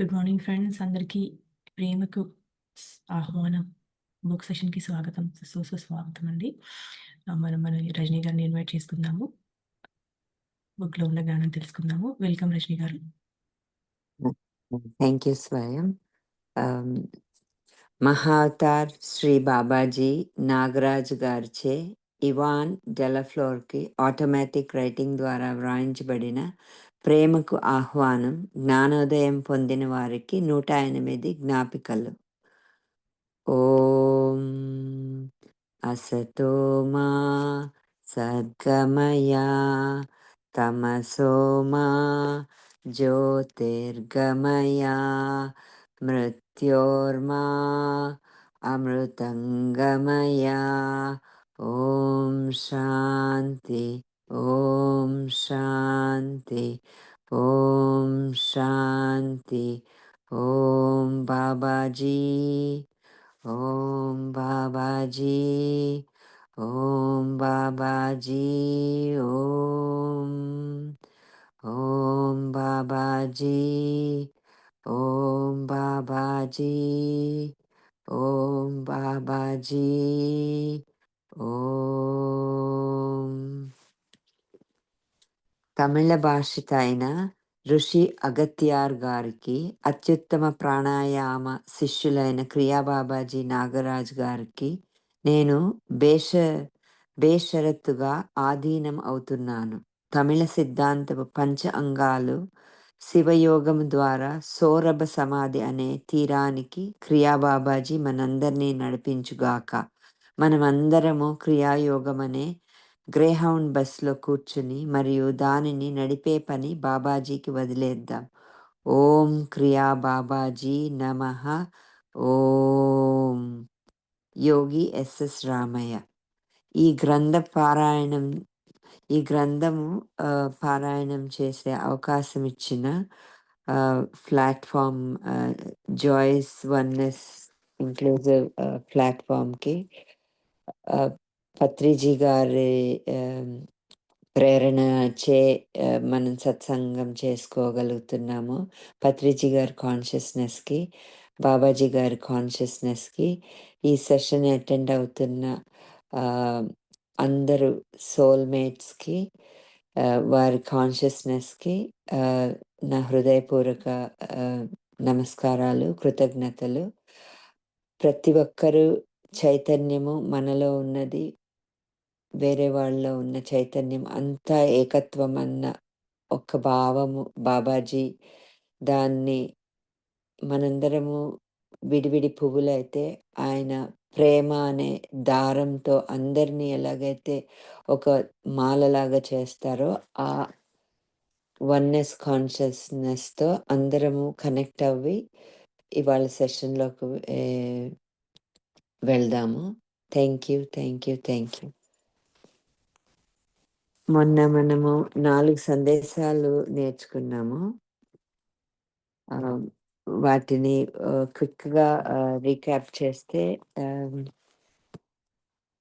Good morning friends. అందరికీ ప్రేమకు ఆహ్వానం. బుక్ సెషన్‌కి స్వాగతం. సుస్వాగతం అండి. మనం మన రజనీ గారిని ఇన్వైట్ చేసుకుందాము. బుక్‌లో ఉన్న జ్ఞానం తెలుసుకుందాము. వెల్కమ్ రజనీ గారు. థ్యాంక్ యూ స్వయం. మహావతార్ శ్రీ బాబాజీ నాగరాజు గారిచే ఇవాన్ డెలఫ్లోర్కి ఆటోమేటిక్ రైటింగ్ ద్వారా వ్రాయించబడిన ప్రేమకు ఆహ్వానం, జ్ఞానోదయం పొందిన వారికి 108 జ్ఞాపికలు. ఓం అసతో మా సద్గమయా తమసో మా జ్యోతిర్గమయా మృత్యోర్మా అమృతంగమయా. ఓం శాంతి, ఓం శాంతి, ఓం శాంతి. ఓం బాబాజీ, ఓం బాబాజీ, ఓం బాబాజీ, ఓం ఓం బాబాజీ, ఓం బాబాజీ, ఓం బాబాజీ, ఓం. తమిళ భాషిత అయిన ఋషి అగత్యార్ గారికి అత్యుత్తమ ప్రాణాయామ శిష్యులైన క్రియాబాబాజీ నాగరాజ్ గారికి నేను బేషరతుగా ఆధీనం అవుతున్నాను. తమిళ సిద్ధాంతపు పంచ అంగాలు శివయోగము ద్వారా సౌరభ సమాధి అనే తీరానికి క్రియాబాబాజీ మనందరినీ నడిపించుగాక. మనమందరము క్రియాయోగం అనే గ్రేహౌండ్ బస్లో కూర్చుని మరియు దానిని నడిపే పని బాబాజీకి వదిలేద్దాం. ఓం క్రియా బాబాజీ నమః. ఓం. యోగి ఎస్ఎస్ రామయ్య. ఈ గ్రంథము పారాయణం చేసే అవకాశం ఇచ్చిన ప్లాట్ఫామ్ జాయిస్ వన్నెస్ ఇంక్లూజివ్ ప్లాట్ఫామ్కి పత్రిజీ గారి ప్రేరణ చే మనం సత్సంగం చేసుకోగలుగుతున్నాము. పత్రిజీ గారి కాన్షియస్నెస్కి, బాబాజీ గారి కాన్షియస్నెస్కి, ఈ సెషన్ అటెండ్ అవుతున్న అందరూ సోల్మేట్స్కి, వారి కాన్షియస్నెస్కి నా హృదయపూర్వక నమస్కారాలు, కృతజ్ఞతలు. ప్రతి ఒక్కరూ చైతన్యము మనలో ఉన్నది, వేరే వాళ్ళలో ఉన్న చైతన్యం అంతా ఏకత్వం అన్న ఒక్క భావము బాబాజీ. దాన్ని మనందరము విడివిడి పువ్వులైతే ఆయన ప్రేమ అనే దారంతో అందరినీ ఎలాగైతే ఒక మాలలాగా చేస్తారో ఆ వన్నెస్ కాన్షియస్నెస్తో అందరము కనెక్ట్ అవ్వి ఇవాళ సెషన్లోకి వెళ్దాము. Thank you, thank you, thank you. మొన్న మనము 4 సందేశాలు నేర్చుకున్నాము. వాటిని క్విక్గా రీక్యాప్ చేస్తే,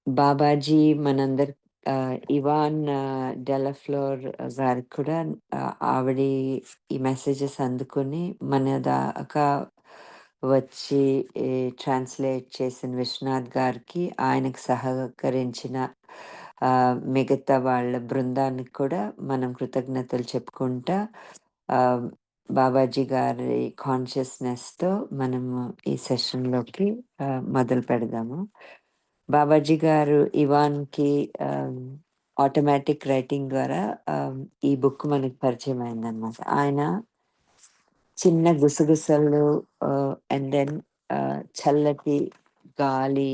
బాబాజీ మనందరి ఇవాన్ డెలఫ్లోర్ గారికి కూడా ఆవిడ ఈ మెసేజెస్ అందుకుని మన దాకా వచ్చి ట్రాన్స్లేట్ చేసిన విశ్వనాథ్ గారికి, ఆయనకు సహకరించిన మిగతా వాళ్ళ బృందానికి కూడా మనం కృతజ్ఞతలు చెప్పుకుంటా బాబాజీ గారి కాన్షియస్నెస్తో మనము ఈ సెషన్లోకి మొదలు పెడదాము. బాబాజీ గారు ఇవాన్కి ఆటోమేటిక్ రైటింగ్ ద్వారా ఈ బుక్ మనకి పరిచయం అయిందనమాట. ఆయన చిన్న గుసగుసలు అండ్ దెన్ చల్లటి గాలి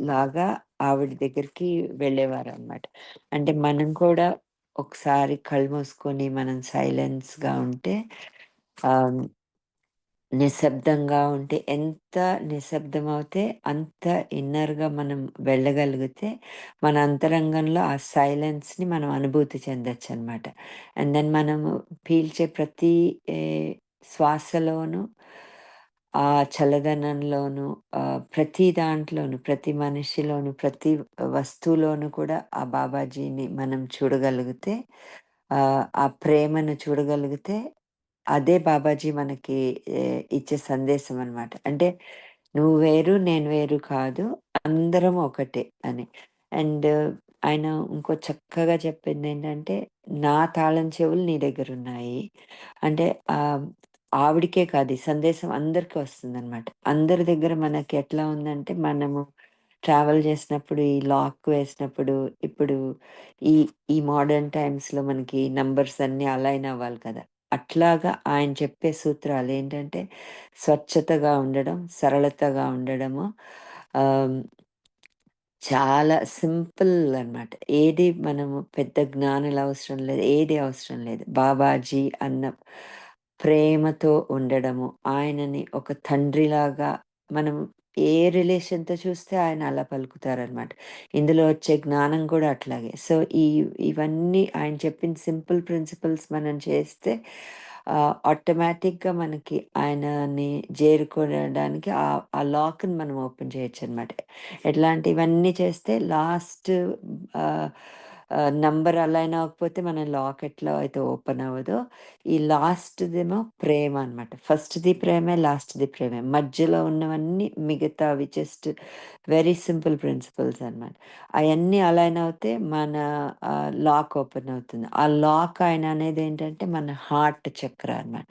లాగా ఆవిడ దగ్గరికి వెళ్ళేవారు అనమాట. అంటే మనం కూడా ఒకసారి కళ్ళు మూసుకొని మనం సైలెన్స్గా ఉంటే, నిశ్శబ్దంగా ఉంటే, ఎంత నిశ్శబ్దం అవుతే అంత ఇన్నర్గా మనం వెళ్ళగలిగితే మన అంతరంగంలో ఆ సైలెన్స్ని మనం అనుభూతి చెందొచ్చు అనమాట. అండ్ దెన్ మనము పీల్చే ప్రతి శ్వాసలోనూ, ఆ చల్లదనంలోనూ, ప్రతి దాంట్లోనూ, ప్రతి మనిషిలోనూ, ప్రతి వస్తువులోనూ కూడా ఆ బాబాజీని మనం చూడగలిగితే, ఆ ప్రేమను చూడగలిగితే అదే బాబాజీ మనకి ఇచ్చే సందేశం అన్నమాట. అంటే నువ్వు వేరు, నేను వేరు కాదు. అందరం ఒకటే అని. అండ్ ఆయన ఇంకో చక్కగా చెప్పిందేంటంటే, నా తాళం చెవులు నీ దగ్గరున్నాయి. అంటే ఆవిడకే కాదు, ఈ సందేశం అందరికి వస్తుందనమాట. అందరి దగ్గర మనకి ఎట్లా ఉందంటే, మనము ట్రావెల్ చేసినప్పుడు, ఈ లాక్ వేసినప్పుడు, ఇప్పుడు ఈ ఈ మోడర్న్ టైమ్స్‌లో మనకి నంబర్స్ అన్నీ అలైన్ అవ్వాలి కదా! అట్లాగా ఆయన చెప్పే సూత్రాలేంటంటే, స్వచ్ఛతగా ఉండడం, సరళతగా ఉండడము, ఆహ్, చాలా సింపుల్ అనమాట. ఏది మనము పెద్ద జ్ఞానుల అవసరం లేదు. ఏది అవసరం లేదు. బాబాజీ అన్న ప్రేమతో ఉండడము, ఆయనని ఒక తండ్రిలాగా మనం ఏ రిలేషన్‌తో చూస్తే ఆయన అలా పలుకుతారనమాట. ఇందులో వచ్చే జ్ఞానం కూడా అట్లాగే. సో, ఇవన్నీ ఆయన చెప్పిన సింపుల్ ప్రిన్సిపల్స్ మనం చేస్తే ఆటోమేటిక్‌గా మనకి ఆయనని చేరుకోవడానికి ఆ లాక్‌ని మనం ఓపెన్ చేయొచ్చనమాట. ఎట్లా అంటే ఇవన్నీ చేస్తే లాస్ట్ ఆహ్, నంబర్ అలైన్ అవ్వకపోతే మన లాక్ ఎట్లా అయితే ఓపెన్ అవ్వదో, ఈ లాస్ట్‌దేమో ప్రేమ అనమాట. ఫస్ట్‌ది ప్రేమే, లాస్ట్‌ది ప్రేమే. మధ్యలో ఉన్నవన్నీ మిగతావి జస్ట్ వెరీ సింపుల్ ప్రిన్సిపల్స్ అనమాట. అయన్నీ అలైన్ అవుతే మన లాక్ ఓపెన్ అవుతుంది. ఆ లాక్ ఆయన అనేదేంటంటే మన హార్ట్ చక్ర అనమాట.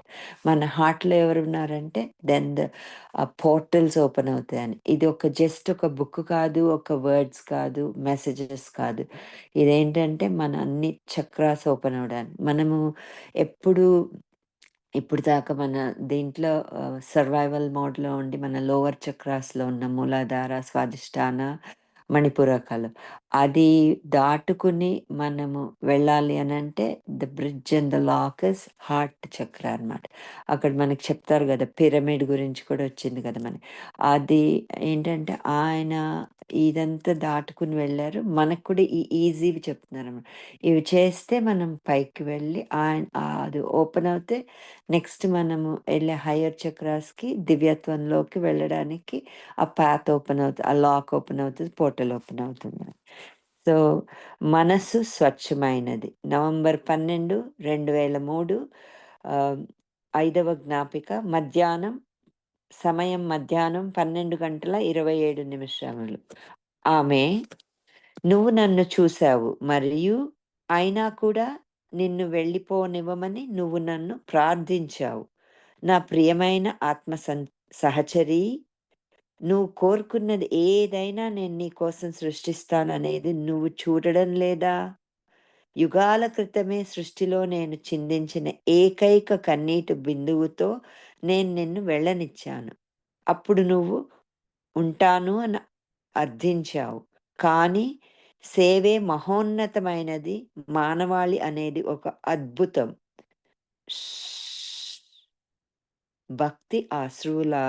మన హార్ట్‌లో ఎవరున్నారంటే దెన్ పోర్టల్స్ ఓపెన్ అవుతాయని. ఇది జస్ట్ ఒక బుక్ కాదు, ఒక వర్డ్స్ కాదు, మెసేజెస్ కాదు. ఇదేంటంటే మన అన్ని చక్రాస్ ఓపెన్ అవ్వడానికి. మనము ఎప్పుడు ఇప్పుడు దాకా మన దీంట్లో సర్వైవల్ మోడ్‌లో ఉండి మన లోవర్ చక్రాస్‌లో ఉన్న మూలాధార, స్వాదిష్టాన, మణిపూరకాలు. అది దాటుకుని మనము వెళ్ళాలి అనంటే the bridge and the lock is heart chakra అనమాట. అక్కడ మనకి చెప్తారు గదా! పిరమిడ్ గురించి కూడా వచ్చింది కదా! మనకి. అది ఏంటంటే ఆయన ఇదంతా దాటుకుని వెళ్లారు. మనకు కూడా ఈజీవి చెప్తున్నారన్నమాట. ఇవి చేస్తే మనం పైకి వెళ్ళి అది ఓపెన్ అవుతే నెక్స్ట్ మనము ఎళ్ళే హైయర్ చక్రాస్‌కి దివ్యత్వంలోకి వెళ్ళడానికి ఆ పాత్ ఓపెన్ అవుతది. ఆ లాక్ ఓపెన్ అవుతది. పోర్టల్ ఓపెన్ అవుతుంది. సో, మనస్సు స్వచ్ఛమైనది. నవంబర్ 12, 2003 ఆహ్, 5వ జ్ఞాపిక మధ్యాహ్నం 12:27. ఆమె నువ్వు నన్ను చూసావు మరియు అయినా కూడా నిన్ను వెళ్ళిపోనివ్వమని నువ్వు నన్ను ప్రార్థించావు. నా ప్రియమైన సహచరీ, నువ్వు కోరుకున్నది ఏదైనా నేను నీ కోసం సృష్టిస్తాననేది నువ్వు చూడడం లేదా? యుగాల క్రితమే సృష్టిలో నేను చిందించిన ఏకైక కన్నీటి బిందువుతో నేను నిన్ను వెళ్ళనిచ్చాను. అప్పుడు నువ్వు ఉంటాను అని అర్థించావు. కానీ సేవే మహోన్నతమైనది. మానవాళి అనేది ఒక అద్భుతం. భక్తి అశ్రువులా.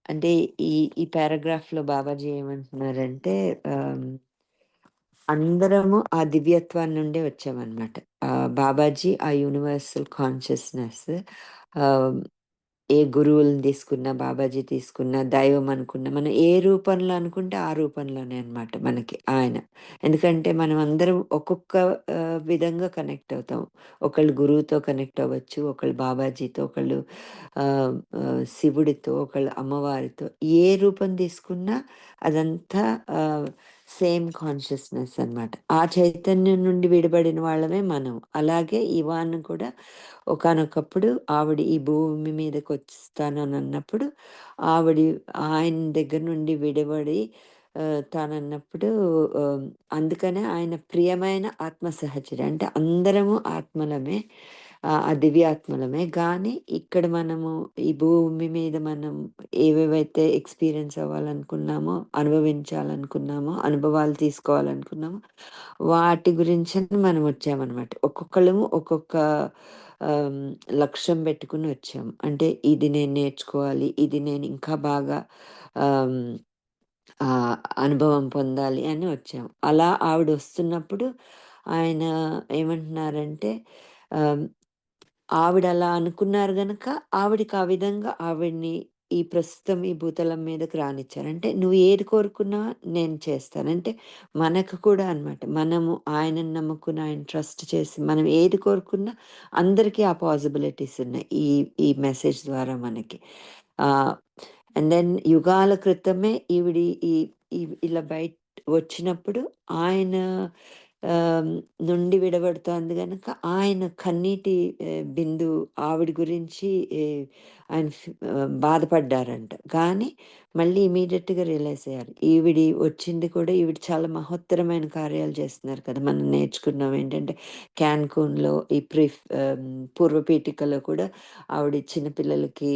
అంటే ఈ ఈ పారాగ్రాఫ్‌లో బాబాజీ ఏమంటున్నారంటే ఆహ్, అందరము ఆ దివ్యత్వం నుండే వచ్చామనమాట. బాబాజీ ఆ యూనివర్సల్ కాన్షియస్‌నెస్. ఆహ్ ఏ గురువులను తీసుకున్నా, బాబాజీ తీసుకున్నా, దైవం అనుకున్నా, మనం ఏ రూపంలో అనుకుంటే ఆ రూపంలోనే అన్నమాట మనకి ఆయన. ఎందుకంటే మనం అందరం ఒక్కొక్క విధంగా కనెక్ట్ అవుతాం. ఒకళ్ళు గురువుతో కనెక్ట్ అవ్వచ్చు, ఒకళ్ళు బాబాజీతో, ఒకళ్ళు ఆహ్, ఆహ్, శివుడితో, ఒకళ్ళు అమ్మవారితో. ఏ రూపం తీసుకున్నా అదంతా సేమ్ కాన్షియస్‌నెస్ అన్నమాట. ఆ చైతన్యం నుండి విడిబడిన వాళ్ళమే మనం. అలాగే ఇవాన్ కూడా ఒకానొకప్పుడు ఆవిడ ఈ భూమి మీదకొస్తాననన్నప్పుడు ఆవిడ ఆయన దగ్గర నుండి విడివడి తానన్నప్పుడు అందుకనే ఆయన ప్రియమైన ఆత్మ సహచరి. అంటే అందరము ఆత్మలమే. ఆ దివ్యాత్మలమే. గానీ ఇక్కడ మనము ఈ భూమి మీద మనం ఏవేవైతే ఎక్స్‌పీరియన్స్ అవ్వాలనుకున్నామో, అనుభవించాలనుకున్నామో, అనుభవాలు తీసుకోవాలనుకున్నామో వాటి గురించని మనం వచ్చామనమాట. ఒక్కొక్కళ్ళము ఒక్కొక్క ఆహ్, లక్ష్యం పెట్టుకొని వచ్చాం. అంటే ఇది నేను నేర్చుకోవాలి. ఇది నేను ఇంకా బాగా ఆహ్, అనుభవం పొందాలి అని వచ్చాం. అలా ఆవిడొస్తున్నప్పుడు ఆయన ఏమంటున్నారంటే ఆహ్, ఆవిడ అలా అనుకున్నారు గనక ఆవిడకి ఆ విధంగా ఆవిడని ఈ ప్రస్తుతం ఈ భూతలం మీదకి రానిచ్చారు. అంటే నువ్వు ఏది కోరుకున్నా నేను చేస్తాను. అంటే మనకు కూడా అనమాట. మనము ఆయనను నమ్ముకుని, ఆయన ట్రస్ట్ చేసి మనం ఏది కోరుకున్నా అందరికీ ఆ పాసిబిలిటీస్ ఉన్నాయి. ఈ మెసేజ్ ద్వారా మనకి. అండ్ దెన్ యుగాల క్రితమే ఈవిడి ఈ ఈ ఇలా వచ్చినప్పుడు ఆయన నుండి విడబడుతోంది గనక ఆయన కన్నీటి బిందువు ఆవిడ గురించి ఆయన బాధపడ్డారంట. కానీ మళ్ళీ ఇమీడియట్‌గా రియలైజ్ అయ్యారు. ఈవిడి వచ్చింది కూడా ఈవిడ చాలా మహోత్తరమైన కార్యాలు చేస్తున్నారు కదా! మనం నేర్చుకున్నాం ఏంటంటే క్యాన్‌కూన్‌లో ఈ పూర్వ పీఠికలో కూడా ఆవిడ చిన్న పిల్లలకి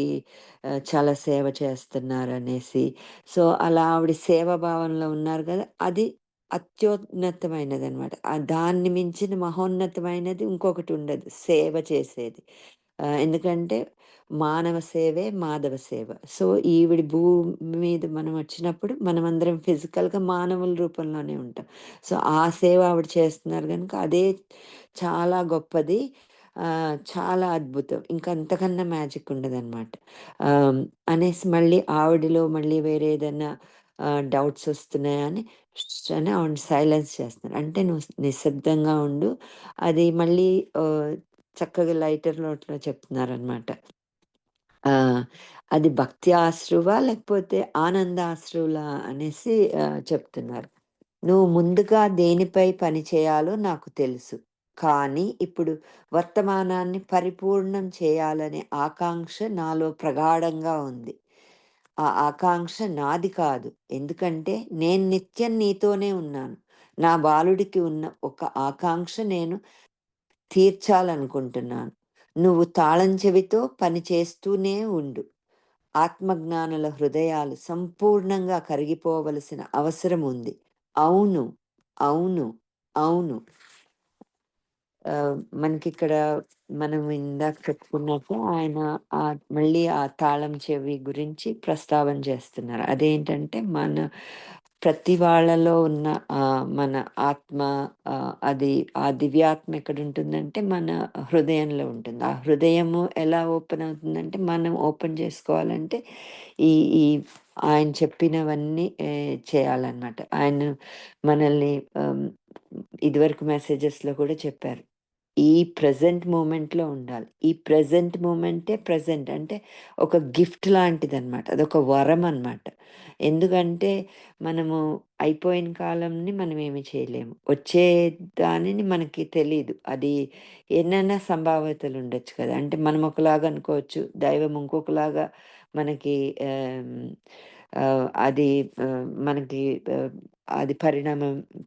చాలా సేవ చేస్తున్నారనేసి. సో, అలా ఆవిడ సేవా భావంలో ఉన్నారు గదా! అది అత్యున్నతమైనదనమాట. దాన్ని మించిన మహోన్నతమైనది ఇంకొకటి ఉండదు. సేవ చేసేది. ఎందుకంటే మానవ సేవే మాధవ సేవ. సో, ఈవిడ భూమి మీద మనం వచ్చినప్పుడు మనమందరం ఫిజికల్‌గా మానవుల రూపంలోనే ఉంటాం. సో, ఆ సేవ ఆవిడ చేస్తున్నారు గనుక అదే చాలా గొప్పది. చాలా అద్భుతం. ఇంక అంతకన్నా మ్యాజిక్ ఉండదనమాట. అనేసి మళ్ళీ ఆవిడలో మళ్ళీ వేరే ఏదన్నా డౌట్స్ వస్తున్నాయా అని అని ఆవిడని సైలెన్స్ చేస్తున్నారు. అంటే నువ్వు నిశ్శబ్దంగా ఉండు. అది మళ్ళీ చక్కగా లైటర్ నోట్‌లో చెప్తున్నారనమాట. అది భక్తి అశ్రువా? లేకపోతే ఆనందాశ్రువులా అనేసి చెప్తున్నారు. నువ్వు ముందుగా దేనిపై పని చేయాలో నాకు తెలుసు. కానీ ఇప్పుడు వర్తమానాన్ని పరిపూర్ణం చేయాలనే ఆకాంక్ష నాలో ప్రగాఢంగా ఉంది. ఆ ఆకాంక్ష నాది కాదు. ఎందుకంటే నేను నిత్యం నీతోనే ఉన్నాను. నా బాలుడికి ఉన్న ఒక ఆకాంక్ష నేను తీర్చాలనుకుంటున్నాను. నువ్వు తాళం చెవితో పని చేస్తూనే ఉండు. ఆత్మజ్ఞానుల హృదయాలు సంపూర్ణంగా కరిగిపోవలసిన అవసరం ఉంది. అవును. అవును. అవును. మనకిక్కడ మనం ఇందాక చెప్పుకున్నట్టు ఆయన మళ్ళీ ఆ తాళం చెవి గురించి ప్రస్తావన చేస్తున్నారు. అదేంటంటే ప్రతి వాళ్ళలో ఉన్న మన ఆత్మ అది ఆ దివ్యాత్మ ఎక్కడుంటుందంటే మన హృదయంలో ఉంటుంది. ఆ హృదయము ఎలా ఓపెన్ అవుతుందంటే మనం ఓపెన్ చేసుకోవాలంటే ఈ ఈ ఆయన చెప్పినవన్నీ చేయాలన్నమాట. ఆయన మనల్ని ఇదివరకు మెసేజెస్‌లో కూడా చెప్పారు. ఈ ప్రెజెంట్ మూమెంట్‌లో ఉండాలి. ఈ ప్రెజెంట్ మూమెంటే ప్రెజెంట్ అంటే ఒక గిఫ్ట్ లాంటిదనమాట. అదొక వరం అనమాట. ఎందుకంటే మనము అయిపోయిన కాలంని మనమేమి చేయలేము. వచ్చే దానిని మనకి తెలీదు. అది ఎన్నైనా సంభావ్యతలు ఉండొచ్చు కదా! అంటే మనం ఒకలాగా అనుకోవచ్చు. దైవం ఇంకొకలాగా మనకి ఆహ్, అది మనకి అది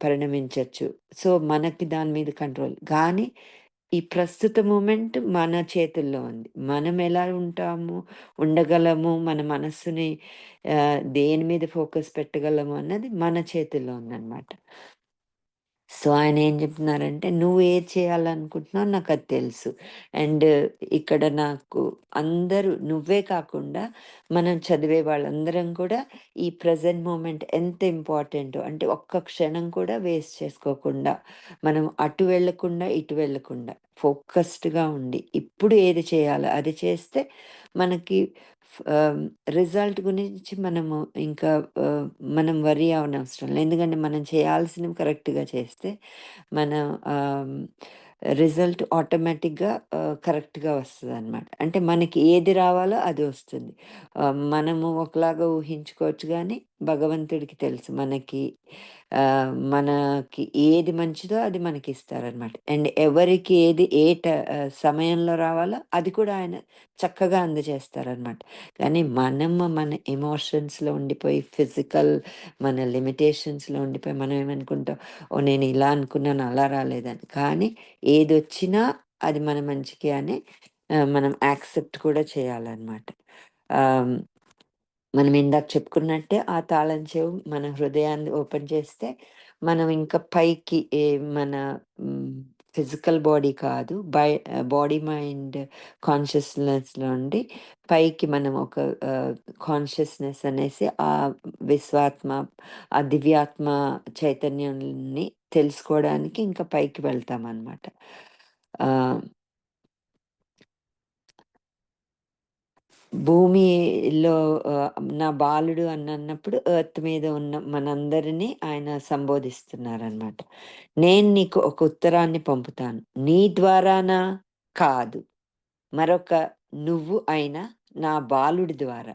పరిణమించొచ్చు. సో, మనకి దాని మీద కంట్రోల్. కానీ ఈ ప్రస్తుత మూమెంట్ మన చేతుల్లో ఉంది. మనం ఎలా ఉంటాము, ఉండగలము, మన మనస్సుని దేని మీద ఫోకస్ పెట్టగలము అన్నది మన చేతుల్లో ఉందనమాట. సో, ఆయనేం జెప్తున్నారంటే, "నువ్వు ఏది చేయాలనుకుంటున్నావో నాకది తెలుసు. అండ్ ఇక్కడ నాకు అందరూ నువ్వే కాకుండా, మనం చదివే వాళ్ళందరం కూడా ఈ ప్రెజెంట్ మూమెంట్ ఎంత ఇంపార్టెంటో అంటే, ఒక్క క్షణం కూడా వేస్ట్ చేసుకోకుండా, మనం అటు వెళ్ళకుండా, ఇటు వెళ్ళకుండా ఫోకస్డ్‌గా ఉండి, ఇప్పుడు ఏది చేయాలో అది చేస్తే మనకి ఆహ్, రిజల్ట్ గురించి మనము ఇంకా మనం వర్రీ అవ్వనవసరం లేదు. ఎందుకంటే మనం చేయాల్సినవి కరెక్ట్‌గా చేస్తే మన ఆహ్, రిజల్ట్ ఆటోమేటిక్‌గా కరెక్ట్‌గా వస్తదనమాట. అంటే మనకి ఏది రావాలో అది వస్తుంది. మనము ఒకలాగా ఊహించుకోవచ్చు గానీ, భగవంతుడికి తెలుసు మనకి ఏది మంచిదో అది మనకిస్తారనమాట. అండ్ ఎవరికి ఏది సమయంలో రావాలో అది కూడా ఆయన చక్కగా అందజేస్తారనమాట. కానీ మన ఎమోషన్స్‌లో ఉండిపోయి మన లిమిటేషన్స్‌లో ఉండిపోయి మనం ఏమనుకుంటాం, ఓహ్! నేను ఇలా అనుకున్నాను అలా రాలేదని. కానీ ఏదొచ్చినా అది మన మంచికే అని మనం యాక్సెప్ట్ కూడా చేయాలనమాట. ఆహ్, మనం ఇందాక చెప్పుకున్నట్టే ఆ తాళం చెవి మన హృదయాన్ని ఓపెన్ చేస్తే మనం ఇంకా పైకి మన ఫిజికల్ బాడీ కాదు బాడీ మైండ్ కాన్షియస్నెస్లో ఉండి పైకి మనం ఒక కాన్షియస్నెస్ అనేసి ఆ విశ్వాత్మ ఆ దివ్యాత్మ చైతన్యాన్ని తెలుసుకోవడానికి ఇంకా పైకి వెళ్తామన్నమాట. భూమిలో నా బాలుడు అన్నప్పుడు ఎర్త్ మీద ఉన్న మనందరినీ ఆయన సంబోధిస్తున్నారనమాట. నేను నీకు ఒక ఉత్తరాన్ని పంపుతాను. నీ ద్వారానా? కాదు. మరొక నువ్వు అయిన నా బాలుడి ద్వారా.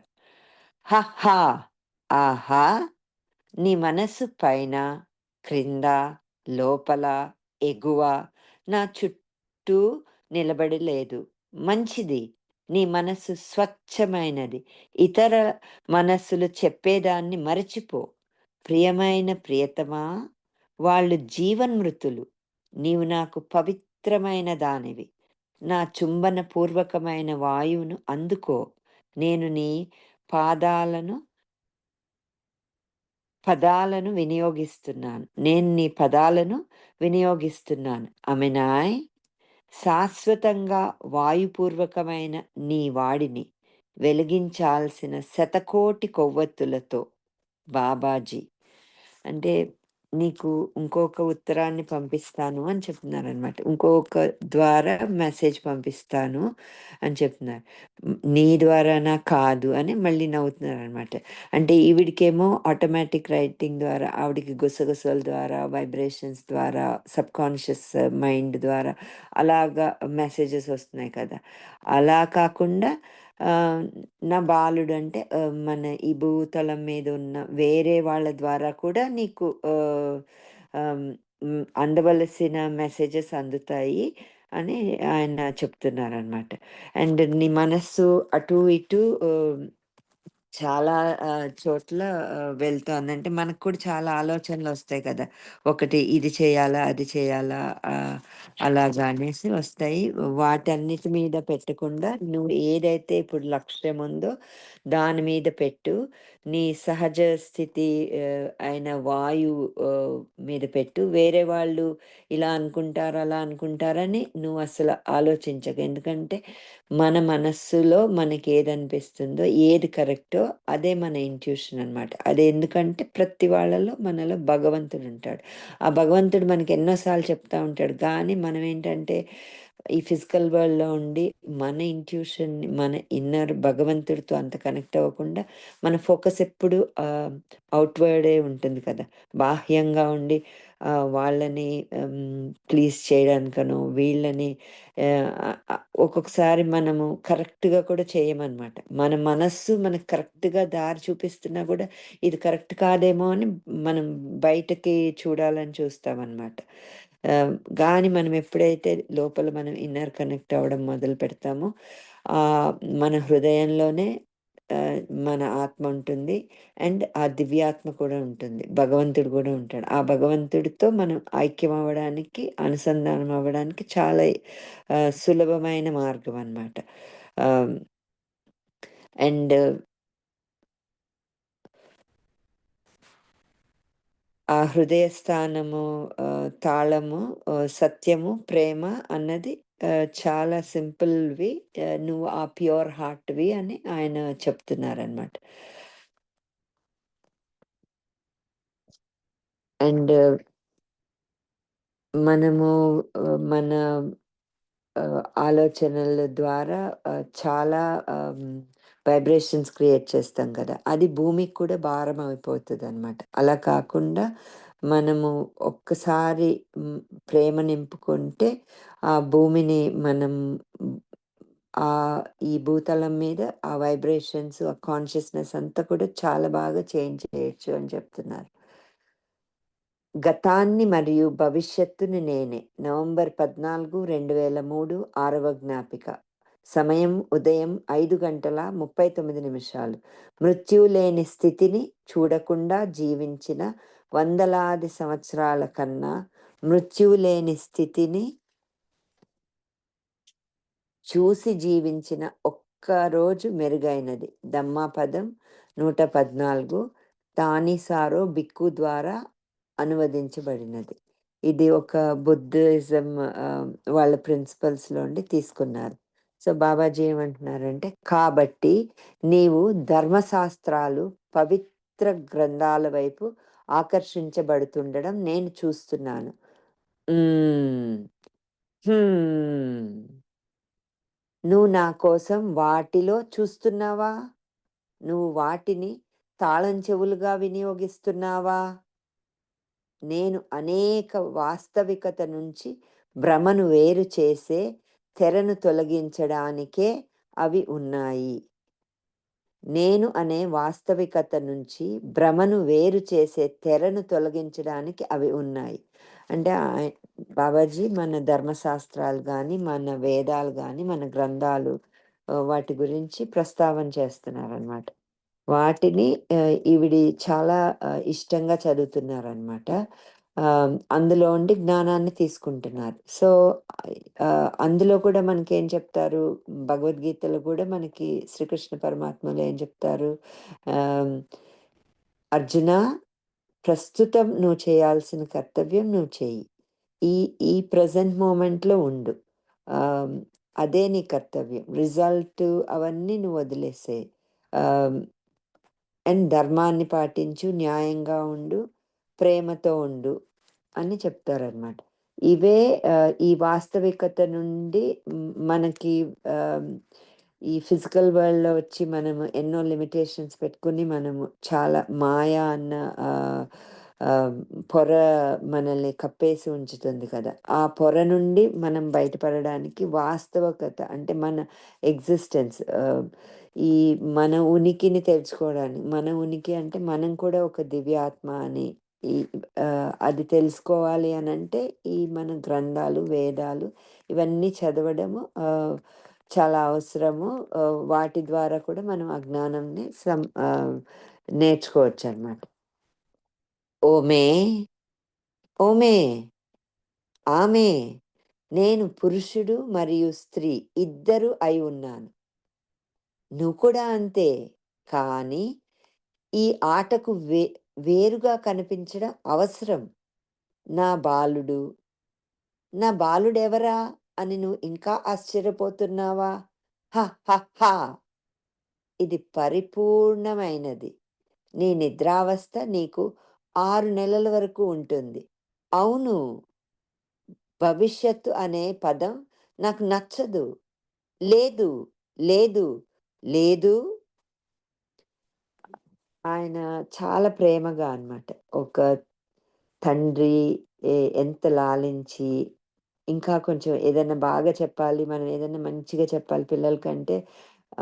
హహా! ఆహా! నీ మనస్సు పైన, క్రింద, లోపల, ఎగువ, నా చుట్టూ నిలబడి లేదు. మంచిది. నీ మనస్సు స్వచ్ఛమైనది. ఇతర మనస్సులు చెప్పేదాన్ని మరచిపో. ప్రియమైన ప్రియతమా, వాళ్ళు జీవన్మృతులు. నీవు నాకు పవిత్రమైన దానివి. నా చుంబన పూర్వకమైన వాయువును అందుకో. నేను నీ పాదాలను పదాలను వినియోగిస్తున్నాను. నేను నీ పదాలను వినియోగిస్తున్నాను. అమెనాయ్! శాశ్వతంగా వాయుపూర్వకమైన నీ వాడిని వెలిగించాల్సిన శతకోటి కొవ్వొత్తులతో బాబాజీ. అంటే నీకు ఇంకొక ఉత్తరాన్ని పంపిస్తాను అని చెప్తున్నారనమాట. ఇంకొక ద్వారా మెసేజ్ పంపిస్తాను అని చెప్తున్నారు. నీ ద్వారానా? కాదు అని మళ్ళీ నవ్వుతున్నారనమాట. అంటే ఈవిడికేమో ఆటోమేటిక్ రైటింగ్ ద్వారా, ఆవిడకి గుసగుసల ద్వారా, వైబ్రేషన్స్ ద్వారా, సబ్కాన్షియస్ మైండ్ ద్వారా అలాగా మెసేజెస్ వస్తున్నాయి కదా! అలా కాకుండా నా బాలుడు అంటే మన ఈ భూతలం మీద ఉన్న వేరే వాళ్ళ ద్వారా కూడా నీకు అందవలసిన మెసేజెస్ అందుతాయి అని ఆయన చెప్తున్నారనమాట. అండ్ నీ మనస్సు అటు ఇటు చాలా చోట్ల వెళ్తోంది. అంటే మనకు కూడా చాలా ఆలోచనలు వస్తాయి కదా! ఒకటి ఇది చేయాలా? అది చేయాలా? అలాగా అనేసి వస్తాయి. వాటన్నిటి మీద పెట్టకుండా నువ్వు ఏదైతే ఇప్పుడు లక్ష్యం ఉందో దాని మీద పెట్టు. నీ సహజ స్థితి అయిన వాయువు మీద పెట్టు. వేరే వాళ్ళు ఇలా అనుకుంటారు, అలా అనుకుంటారని నువ్వు అసలు ఆలోచించకు. ఎందుకంటే మన మనస్సులో మనకి ఏదనిపిస్తుందో, ఏది కరెక్టో అదే మన ఇంట్యూషన్ అనమాట. అది ఎందుకంటే ప్రతి వాళ్ళలో మనలో భగవంతుడుంటాడు. ఆ భగవంతుడు మనకి ఎన్నో సార్లు చెప్తా ఉంటాడు. కానీ మనం ఏంటంటే ఈ ఫిజికల్ వరల్డ్‌లో ఉండి మన ఇంట్యూషన్‌ని, మన ఇన్నర్ భగవంతుడితో అంత కనెక్ట్ అవ్వకుండా మన ఫోకస్ ఎప్పుడు అవుట్‌వర్డే ఉంటుంది కదా! బాహ్యంగా ఉండి వాళ్ళని ప్లీజ్ చేయడానికనో, వీళ్ళని ఒక్కొక్కసారి మనము కరెక్ట్‌గా కూడా చేయమనమాట. మన మనస్సు మనకు కరెక్ట్‌గా దారి చూపిస్తున్నా కూడా ఇది కరెక్ట్ కాదేమో అని మనం బయటకి చూడాలని చూస్తామనమాట. గానీ మనం ఎప్పుడైతే లోపల మనం ఇన్నర్ కనెక్ట్ అవ్వడం మొదలు పెడతామో మన హృదయంలోనే మన ఆత్మ ఉంటుంది. అండ్ ఆ దివ్యాత్మ కూడా ఉంటుంది. భగవంతుడు కూడా ఉంటాడు. ఆ భగవంతుడితో మనం ఐక్యం అవ్వడానికి, అనుసంధానం అవ్వడానికి చాలా సులభమైన మార్గం అనమాట. అండ్ ఆ హృదయ స్థానము, తాళము, సత్యము, ప్రేమ అన్నది చాలా సింపుల్‌వి. నువ్వు ఆ ప్యూర్ హార్ట్‌వి అని ఆయన చెప్తున్నారనమాట. అండ్ మనము మన ఆలోచనల ద్వారా చాలా వైబ్రేషన్స్ క్రియేట్ చేస్తాం కదా! అది భూమికి కూడా భారం అయిపోతదనమాట. అలా కాకుండా మనము ఒక్కసారి ప్రేమ నింపుకుంటే ఆ భూమిని మనం ఈ భూతలం మీద ఆ వైబ్రేషన్స్, ఆ కాన్షియస్‌నెస్ అంతా కూడా చాలా బాగా చేంజ్ చేయొచ్చు అని చెప్తున్నారు. గతాన్ని మరియు భవిష్యత్తుని నేనే. నవంబర్ 14, 2003 6వ జ్ఞాపిక. సమయం ఉదయం 5:39. మృత్యువు లేని స్థితిని చూడకుండా జీవించిన వందలాది సంవత్సరాల కన్నా మృత్యువు లేని స్థితిని చూసి జీవించిన ఒక్క రోజు మెరుగైనది. దమ్మాపదం 114 తానిసారో బిక్కు ద్వారా అనువదించబడినది. ఇది ఒక బుద్ధిజం వాళ్ళ ప్రిన్సిపల్స్‌లో నుండి తీసుకున్నారు. సో, బాబాజీ ఏమంటున్నారంటే, కాబట్టి నీవు ధర్మశాస్త్రాలు, పవిత్ర గ్రంథాల వైపు ఆకర్షించబడుతుండడం నేను చూస్తున్నాను. హ్మ్. హ్మ్. నువ్వు నా కోసం వాటిలో చూస్తున్నావా? నువ్వు వాటిని తాళం చెవులుగా వినియోగిస్తున్నావా? నేను అనేక వాస్తవికత నుంచి భ్రమను వేరు చేసే తెరను తొలగించడానికే అవి ఉన్నాయి. నేను అనే వాస్తవికత నుంచి భ్రమను వేరు చేసే తెరను తొలగించడానికి అవి ఉన్నాయి. అంటే బాబాజీ మన ధర్మశాస్త్రాలు గాని, మన వేదాలు గాని, మన గ్రంథాలు వాటి గురించి ప్రస్తావన చేస్తున్నారనమాట. వాటిని ఈవిడి చాలా ఇష్టంగా చదువుతున్నారనమాట. అందులో ఉండి జ్ఞానాన్ని తీసుకుంటున్నారు. సో, అందులో కూడా మనకేం చెప్తారు, భగవద్గీతలో కూడా మనకి శ్రీకృష్ణ పరమాత్మలో ఏం చెప్తారు, ఆహ్, "అర్జునా! ప్రస్తుతం నువ్వు చేయాల్సిన కర్తవ్యం నువ్వు చెయ్యి. ఈ ఈ ప్రెజెంట్ మూమెంట్‌లో ఉండు. ఆహ్, అదే నీ కర్తవ్యం. రిజల్ట్ అవన్నీ నువ్వు వదిలేసేయి. ఆహ్" అండ్ ధర్మాన్ని పాటించు, న్యాయంగా ఉండు, ప్రేమతో ఉండు అని చెప్తారనమాట. ఇవే ఈ వాస్తవికత నుండి మనకి ఈ ఫిజికల్ వరల్డ్‌లో వచ్చి మనము ఎన్నో లిమిటేషన్స్ పెట్టుకొని మనము చాలా మాయ అన్న ఆహ్, ఆహ్, పొర మనల్ని కప్పేసి ఉంచుతుంది కదా! ఆ పొర నుండి మనం బయటపడడానికి వాస్తవికత అంటే మన ఎగ్జిస్టెన్స్ ఈ మన ఉనికిని తెలుసుకోవడానికి, మన ఉనికి అంటే మనం కూడా ఒక దివ్యాత్మ అని ఈ అది తెలుసుకోవాలి అనంటే ఈ మన గ్రంథాలు, వేదాలు ఇవన్నీ చదవడము చాలా అవసరము. వాటి ద్వారా కూడా మనం ఆ జ్ఞానంని నేర్చుకోవచ్చనమాట. ఓమే, ఓమే, ఆమె, నేను పురుషుడు మరియు స్త్రీ ఇద్దరు అయి ఉన్నాను. నువ్వు కూడా అంతే. కానీ ఈ ఆటకు వేరుగా కనిపించడం అవసరం. నా బాలుడు, నా బాలుడెవరా అని నువ్వు ఇంకా ఆశ్చర్యపోతున్నావా? హ! హ! హ! ఇది పరిపూర్ణమైనది. నీ నిద్రావస్థ నీకు 6 నెలల వరకు ఉంటుంది. అవును. భవిష్యత్తు అనే పదం నాకు నచ్చదు. లేదు, లేదు, లేదు. ఆయన చాలా ప్రేమగా అనమాట. ఒక తండ్రి ఎంత లాలించి, ఇంకా కొంచెం ఏదన్నా బాగా చెప్పాలి, మనం ఏదన్నా మంచిగా చెప్పాలి పిల్లలకంటే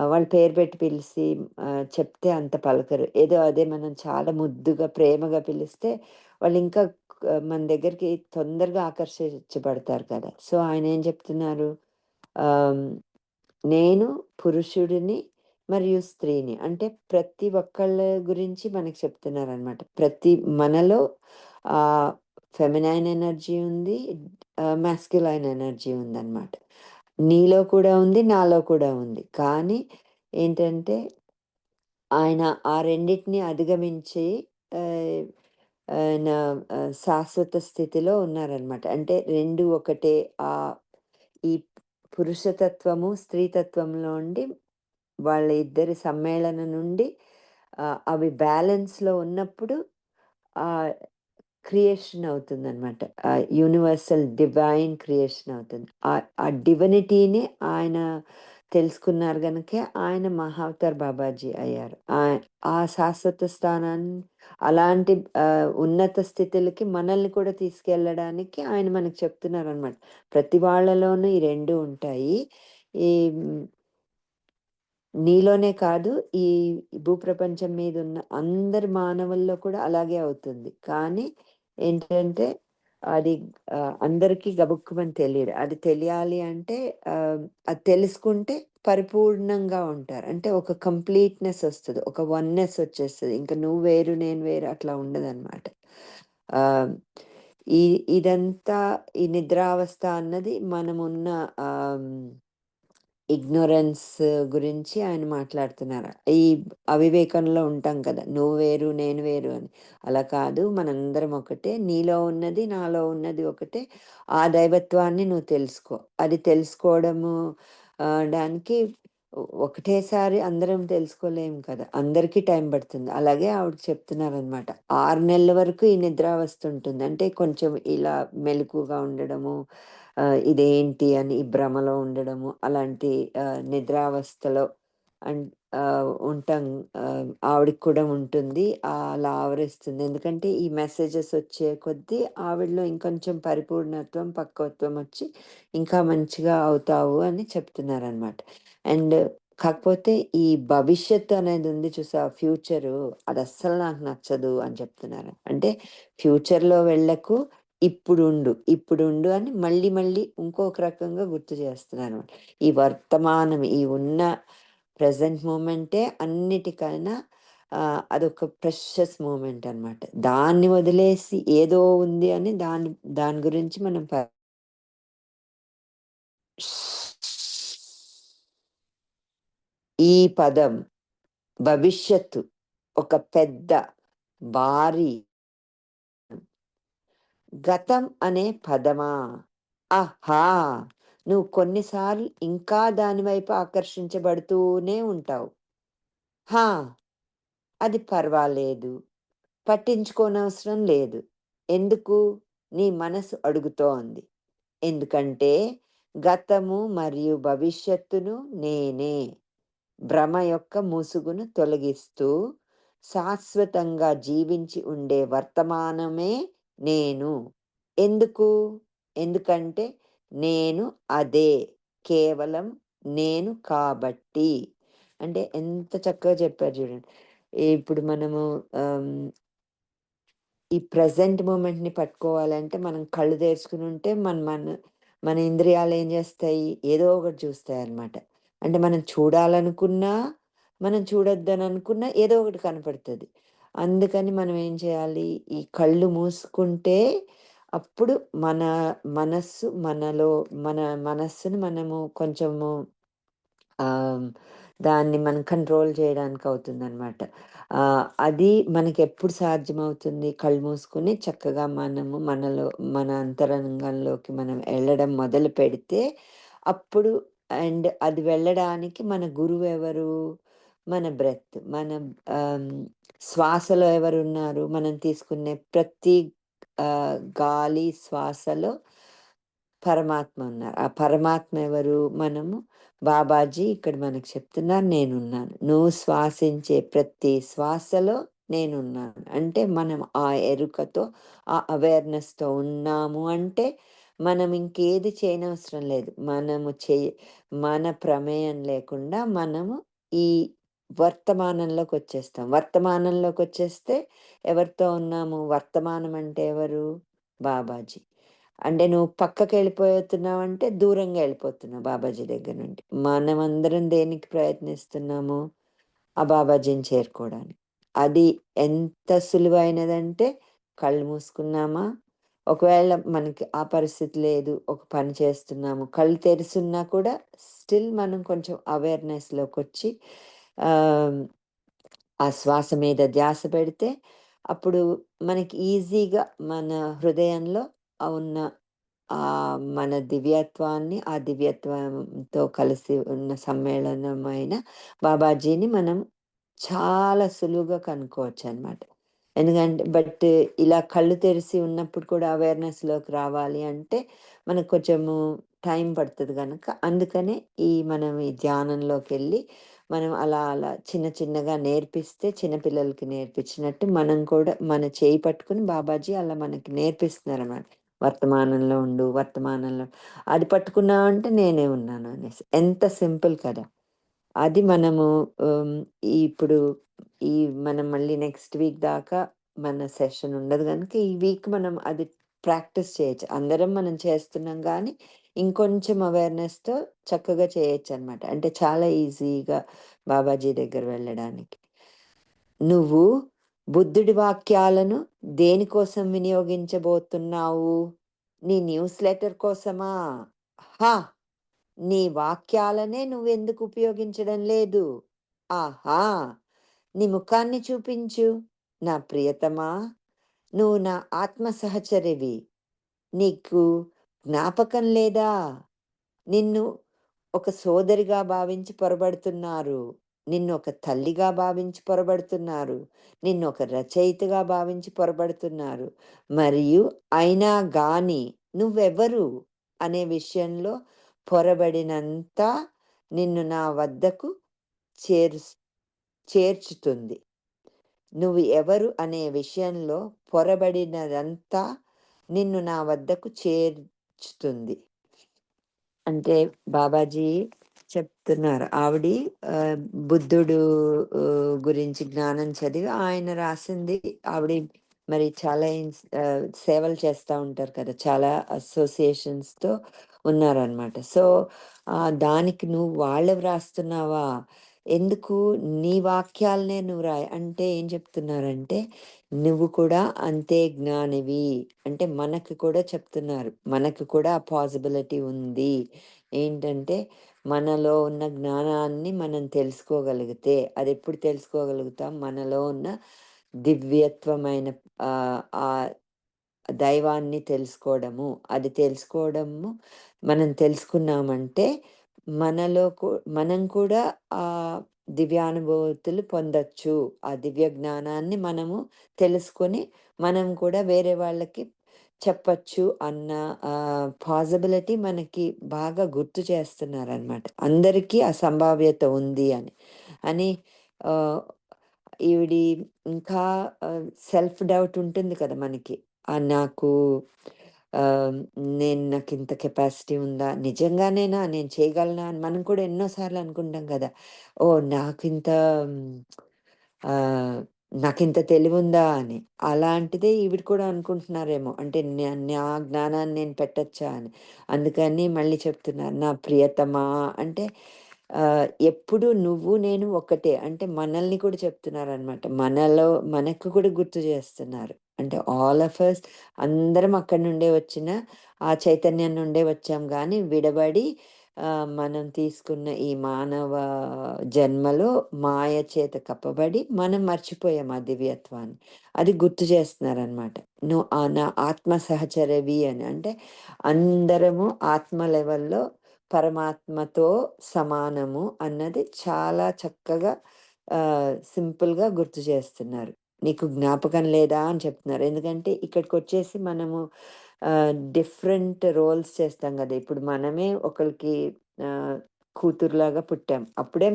వాళ్ళ పేరు పెట్టి పిలిసి చెప్తే అంత పలకరు. ఏదో అదే మనం చాలా ముద్దుగా, ప్రేమగా పిలిస్తే వాళ్ళింకా మన దగ్గరికి తొందరగా ఆకర్షించబడతారు కదా! సో, ఆయనేం చెప్తున్నారు, ఆహ్, నేను పురుషుడిని మరియు స్త్రీని. అంటే ప్రతి ఒక్కళ్ళ గురించి మనకు చెప్తున్నారనమాట. మనలో ఆహ్, ఫెమినైన్ ఎనర్జీ ఉంది. మాస్క్యులైన్ ఎనర్జీ ఉందనమాట. నీలో కూడా ఉంది, నాలో కూడా ఉంది. కానీ ఏంటంటే ఆయన ఆ రెండిటిని అధిగమించి ఆహ్, ఆయన శాశ్వత స్థితిలో ఉన్నారనమాట. అంటే 2 ఒకటే. ఈ పురుషతత్వము, స్త్రీతత్వంలో ఉండి వాళ్ళ ఇద్దరి సమ్మేళనం నుండి అవి బ్యాలెన్స్‌లో ఉన్నప్పుడు ఆహ్, క్రియేషన్ అవుతుందనమాట. యూనివర్సల్ డివైన్ క్రియేషన్ అవుతుంది. ఆ డివినిటీని ఆయన తెలుసుకున్నారు గనుకే ఆయన మహావతార్ బాబాజీ అయ్యారు. ఆ శాశ్వత స్థానాన్ని అలాంటి ఉన్నత స్థితులకి మనల్ని కూడా తీసుకెళ్ళడానికి ఆయన మనకు చెప్తున్నారనమాట. ప్రతి వాళ్ళలోనూ ఈ 2 ఉంటాయి. ఈ నీలోనే కాదు, ఈ భూప్రపంచం మీదున్న అందరి మానవుల్లో కూడా అలాగే అవుతుంది. కానీ ఏంటంటే, అది అందరికీ గబుక్కుమని తెలియదు. అది తెలియాలి అంటే అది తెలుసుకుంటే పరిపూర్ణంగా ఉంటారు. అంటే ఒక కంప్లీట్‌నెస్ ఒస్తది. ఒక వన్‌నెస్ ఒచ్చేస్తది. ఇంక నువ్వు వేరు, నేను వేరు అట్లా ఉండదనమాట. ఆహ్, ఈ ఇదంతా ఈ నిద్రావస్థ అన్నది మనమున్న ఆహ్ ఇగ్నోరెన్స్ గురించి ఆయన మాట్లాడుతున్నారు. ఈ అవివేకంలో ఉంటాం కదా! నువ్వు వేరు, నేను వేరు అని. అలా కాదు, మనందరం ఒకటే. నీలో ఉన్నది, నాలో ఉన్నది ఒకటే. ఆ దైవత్వాన్ని నువ్వు తెలుసుకో. అది తెలుసుకోవడము దానికి ఒకటేసారి అందరం తెలుసుకోలేము కదా! అందరికీ టైం పడుతుంది. అలాగే ఆవిడ చెప్తున్నారనమాట. 6 నెలల వరకు ఈ నిద్రావస్థ ఉంటుంది. అంటే కొంచెం ఇలా మెలకువగా ఉండడము, ఇదేంటి అని ఈ భ్రమలో ఉండడము, అలాంటి నిద్రావస్థలో అన్ ఉంటాం. ఆవిడకి కూడా ఉంటుంది. అలా ఆవరిస్తుంది. ఎందుకంటే ఈ మెసేజెస్ వచ్చే కొద్దీ ఆవిడలో ఇంకొంచెం పరిపూర్ణత్వం, పక్వత్వం వచ్చి ఇంకా మంచిగా అవుతావు అని చెప్తున్నారనమాట. అండ్ కాకపోతే ఈ భవిష్యత్తు అనేది ఉంది చూసావా, ఫ్యూచరు, అది అస్సలు నాకు నచ్చదు అని చెప్తున్నారు. అంటే ఫ్యూచర్‌లో వెళ్ళకు, ఇప్పుడుండు అని మళ్ళీ మళ్ళీ ఇంకొక రకంగా గుర్తు చేస్తున్నారనమాట. ఈ వర్తమానం, ఈ ఉన్న ప్రెజెంట్ మూమెంటే అన్నిటికన్నా అదొక ప్రెషస్ మూమెంట్ అనమాట. దాన్ని వదిలేసి ఏదో ఉంది అని దాని గురించి మనం ఈ పదం భవిష్యత్తు ఒక పెద్ద భారీ గతం అనే పదమా? ఆహా! నువ్వు కొన్నిసార్లు ఇంకా దాని వైపు ఆకర్షించబడుతూనే ఉంటావు. హా! అది పర్వాలేదు. పట్టించుకోనవసరం లేదు. ఎందుకు? నీ మనసు అడుగుతోంది. ఎందుకంటే గతము మరియు భవిష్యత్తును నేనే. భ్రమ యొక్క ముసుగును తొలగిస్తూ శాశ్వతంగా జీవించి ఉండే వర్తమానమే నేను. ఎందుకు? ఎందుకంటే నేను అదే. కేవలం నేను కాబట్టి. అంటే ఎంత చక్కగా చెప్పారు చూడండి. ఇప్పుడు మనము ఆహ్, ఈ ప్రెజెంట్ మూమెంట్‌ని పట్టుకోవాలంటే మనం కళ్ళు తెరుచుకుని ఉంటే మన ఇంద్రియాలు ఏం చేస్తాయి? ఏదో ఒకటి చూస్తాయన్నమాట. అంటే మనం చూడాలనుకున్నా, మనం చూడొద్దని అనుకున్నా ఏదో ఒకటి కనపడుతది. అందుకని మనం ఏం చేయాలి? ఈ కళ్ళు మూసుకుంటే అప్పుడు మన మన మనస్సుని మనము కొంచెము ఆహ్, దాన్ని మనం కంట్రోల్ చేయడానికి అవుతుందనమాట. అది మనకెప్పుడు సాధ్యమవుతుంది? కళ్ళు మూసుకొని చక్కగా మన అంతరంగంలోకి మనం ఎళ్ళడం మొదలుపెడితే, అప్పుడు అది వెళ్ళడానికి మన గురువెవరు? మన బ్రెత్. ఆహ్, శ్వాసలో ఎవరున్నారు? మనం తీసుకునే ప్రతి గాలి, శ్వాసలో పరమాత్మ ఉన్నారు. ఆ పరమాత్మ ఎవరు? బాబాజీ ఇక్కడ మనకు చెప్తున్నారు, నేనున్నాను. నువ్వు శ్వాసించే ప్రతి శ్వాసలో నేనున్నాను. అంటే మనం ఆ ఎరుకతో, ఆ అవేర్‌నెస్‌తో ఉన్నాము అంటే, మనం ఇంకేది చేయనవసరం లేదు. మన ప్రమేయం లేకుండా మనము ఈ వర్తమానంలోకొచ్చేస్తాం. వర్తమానంలోకొచ్చేస్తే ఎవరితో ఉన్నాము? వర్తమానం అంటే ఎవరు? బాబాజీ. అంటే నువ్వు పక్కకెళ్ళిపోతున్నావంటే దూరంగా వెళ్ళిపోతున్నావు బాబాజీ దగ్గర నుండి. మనమందరం దేనికి ప్రయత్నిస్తున్నాము? ఆ బాబాజీని చేరుకోవడానికి. అది ఎంత సులువైనదంటే కళ్ళు మూసుకున్నామా, ఒకవేళ మనకి ఆ పరిస్థితి లేదు, ఒక పని చేస్తున్నాము, కళ్ళు తెరిసున్నా కూడా స్టిల్ మనం కొంచెం అవేర్‌నెస్‌లోకొచ్చి ఆహ్, ఆ శ్వాస మీద ధ్యాస పెడితే అప్పుడు మనకి ఈజీగా మన హృదయంలో ఉన్న మన దివ్యత్వాన్ని, ఆ దివ్యత్వంతో కలిసి ఉన్న సమ్మేళనమైన బాబాజీని మనం చాలా సులువుగా కనుక్కోవచ్చనమాట. ఎందుకంటే ఇలా కళ్ళు తెరిసి ఉన్నప్పుడు కూడా అవేర్‌నెస్‌లోకి రావాలి అంటే, మనకు కొంచెము టైం పడతది గనక, అందుకనే మనం ఈ ధ్యానంలోకెళ్ళి, మనం అలా అలా చిన్న చిన్నగా నేర్పిస్తే, చిన్న పిల్లలకి నేర్పించినట్టు మనం కూడా మన చేయి పట్టుకొని బాబాజీ అలా మనకి నేర్పిస్తున్నారనమాట. వర్తమానంలో ఉండు, వర్తమానంలో అది పట్టుకున్నావంటే నేనే ఉన్నాను అనేసి. ఎంత సింపుల్ కదా! అది మనము ఆహ్, ఇప్పుడు ఈ మనం మళ్ళీ నెక్స్ట్ వీక్ దాకా మన సెషన్ ఉండదు గనుక, ఈ వీక్ మనం అది ప్రాక్టీస్ చేయొచ్చు. అందరం మనం చేస్తున్నాం గానీ, ఇంకొంచెం అవేర్‌నెస్‌తో చక్కగా చేయొచ్చనమాట. అంటే చాలా ఈజీగా బాబాజీ దగ్గర వెళ్ళడానికి. నువ్వు బుద్ధుడి వాక్యాలను దేనికోసం వినియోగించబోతున్నావు? నీ న్యూస్ లెటర్ కోసమా? హా! నీ వాక్యాలనే నువ్వెందుకు ఉపయోగించడం లేదు? ఆహా! నీ ముఖాన్ని చూపించు. నా ప్రియతమా, నువ్వు నా ఆత్మ సహచరివి. నీకు జ్ఞాపకం లేదా? నిన్ను ఒక సోదరిగా భావించి పొరబడుతున్నారు. నిన్ను ఒక తల్లిగా భావించి పొరబడుతున్నారు. నిన్ను ఒక రచయితగా భావించి పొరబడుతున్నారు. మరియు అయినా గాని నువ్వెవరు అనే విషయంలో పొరబడినంత నిన్ను నా వద్దకు చేర్చుతుంది. నువ్వు ఎవరు అనే విషయంలో పొరబడినదంతా నిన్ను నా వద్దకు చేర్చుతుంది. అంటే బాబాజీ చెప్తున్నారు. బుద్ధుడు గురించి జ్ఞానం చదివి ఆయన రాసింది. మరి చాలా సేవలు చేస్తా ఉంటారు కదా! చాలా అసోసియేషన్స్‌తో ఉన్నారనమాట. సో, దానికి నువ్వు వాళ్ళవి రాస్తున్నావా? ఎందుకు నీ వాక్యాలనే నువ్వు రాయి. అంటే ఏం చెప్తున్నారంటే, నువ్వు కూడా అంతే జ్ఞానివి. అంటే మనకు కూడా చెప్తున్నారు. మనకు కూడా ఆ పాసిబిలిటీ ఉంది. ఏంటంటే, మనలో ఉన్న జ్ఞానాన్ని మనం తెలుసుకోగలిగితే, అదెప్పుడు తెలుసుకోగలుగుతాం? మనలో ఉన్న దివ్యత్వమైన ఆ దైవాన్ని తెలుసుకోవడము. అది తెలుసుకోవడము మనం తెలుసుకున్నామంటే, మనం కూడా ఆ దివ్యానుభూతులు పొందొచ్చు. ఆ దివ్య జ్ఞానాన్ని మనము తెలుసుకొని, మనం కూడా వేరే వాళ్ళకి చెప్పచ్చు అన్న పాసిబిలిటీ మనకి బాగా గుర్తు చేస్తున్నారనమాట. అందరికీ ఆ సంభావ్యత ఉంది అని. ఆహ్, ఈవిడి ఇంకా సెల్ఫ్ డౌట్ ఉంటుంది కదా మనకి. నాకు నాకింత కెపాసిటీ ఉందా? నిజంగానేనా? నేను చేయగలనా? అని మనం కూడా ఎన్నో సార్లు అనుకుంటాం కదా! ఓహ్! ఆహ్, నాకింత తెలివుందా అని. అలాంటిదే ఈవిడ కూడా అనుకుంటున్నారేమో. అంటే నా జ్ఞానాన్ని నేను పెట్టొచ్చా అని. అందుకని మళ్ళీ చెప్తున్నారు. నా ప్రియతమా అంటే ఎప్పుడు నువ్వు నేను ఒక్కటే. అంటే మనల్ని కూడా చెప్తున్నారనమాట. మనకు కూడా గుర్తు చేస్తున్నారు. అంటే ఆల్ ఆఫ్ అస్ అందరం అక్కడి నుండే వచ్చిన ఆ చైతన్యం నుండే వచ్చాం గానీ విడబడి మనం తీసుకున్న ఈ మానవ జన్మలో మాయ చేత కప్పబడి మనం మర్చిపోయాం ఆ దివ్యత్వాన్ని. అది గుర్తు చేస్తున్నారనమాట. నువ్వు నా ఆత్మ సహచరవి అని. అంటే అందరము ఆత్మ లెవెల్‌లో పరమాత్మతో సమానము అన్నది చాలా చక్కగా సింపుల్‌గా గుర్తు చేస్తున్నారు. నీకు జ్ఞాపకం లేదా అని చెప్తున్నారు. ఎందుకంటే ఇక్కడికొచ్చేసి మనము డిఫరెంట్ రోల్స్ చేస్తాం గదా! ఇప్పుడు మనమే ఒకళ్ళకి ఆహ్, కూతురులాగా పుట్టాం. అప్పుడే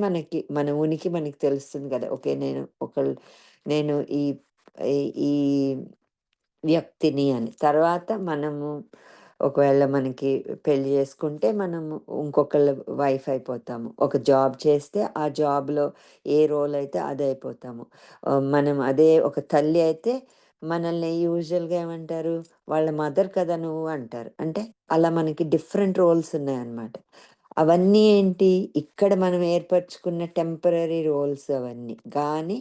మన ఉనికి మనకి తెలుస్తుంది గదా! ఓకే. నేను ఈ ఈ ఈ వ్యక్తిని అని. తర్వాత మనము ఒకవేళ మనకి పెళ్లి చేసుకుంటే మనము ఇంకొకళ్ళ వైఫ్ అయిపోతాము. ఒక జాబ్ చేస్తే ఆ జాబ్‌లో ఏ రోల్ అయితే అదయిపోతాము. మనం అదే ఒక తల్లి అయితే మనల్ని యూజువల్‌గా ఏమంటారు? వాళ్ళ మదర్ కదా నువ్వు అంటారు. అంటే అలా మనకి డిఫరెంట్ రోల్స్ ఉన్నాయన్నమాట. అవన్నీ ఏంటి? ఇక్కడ మనం ఏర్పరచుకున్న టెంపరరీ రోల్స్ అవన్నీ. కానీ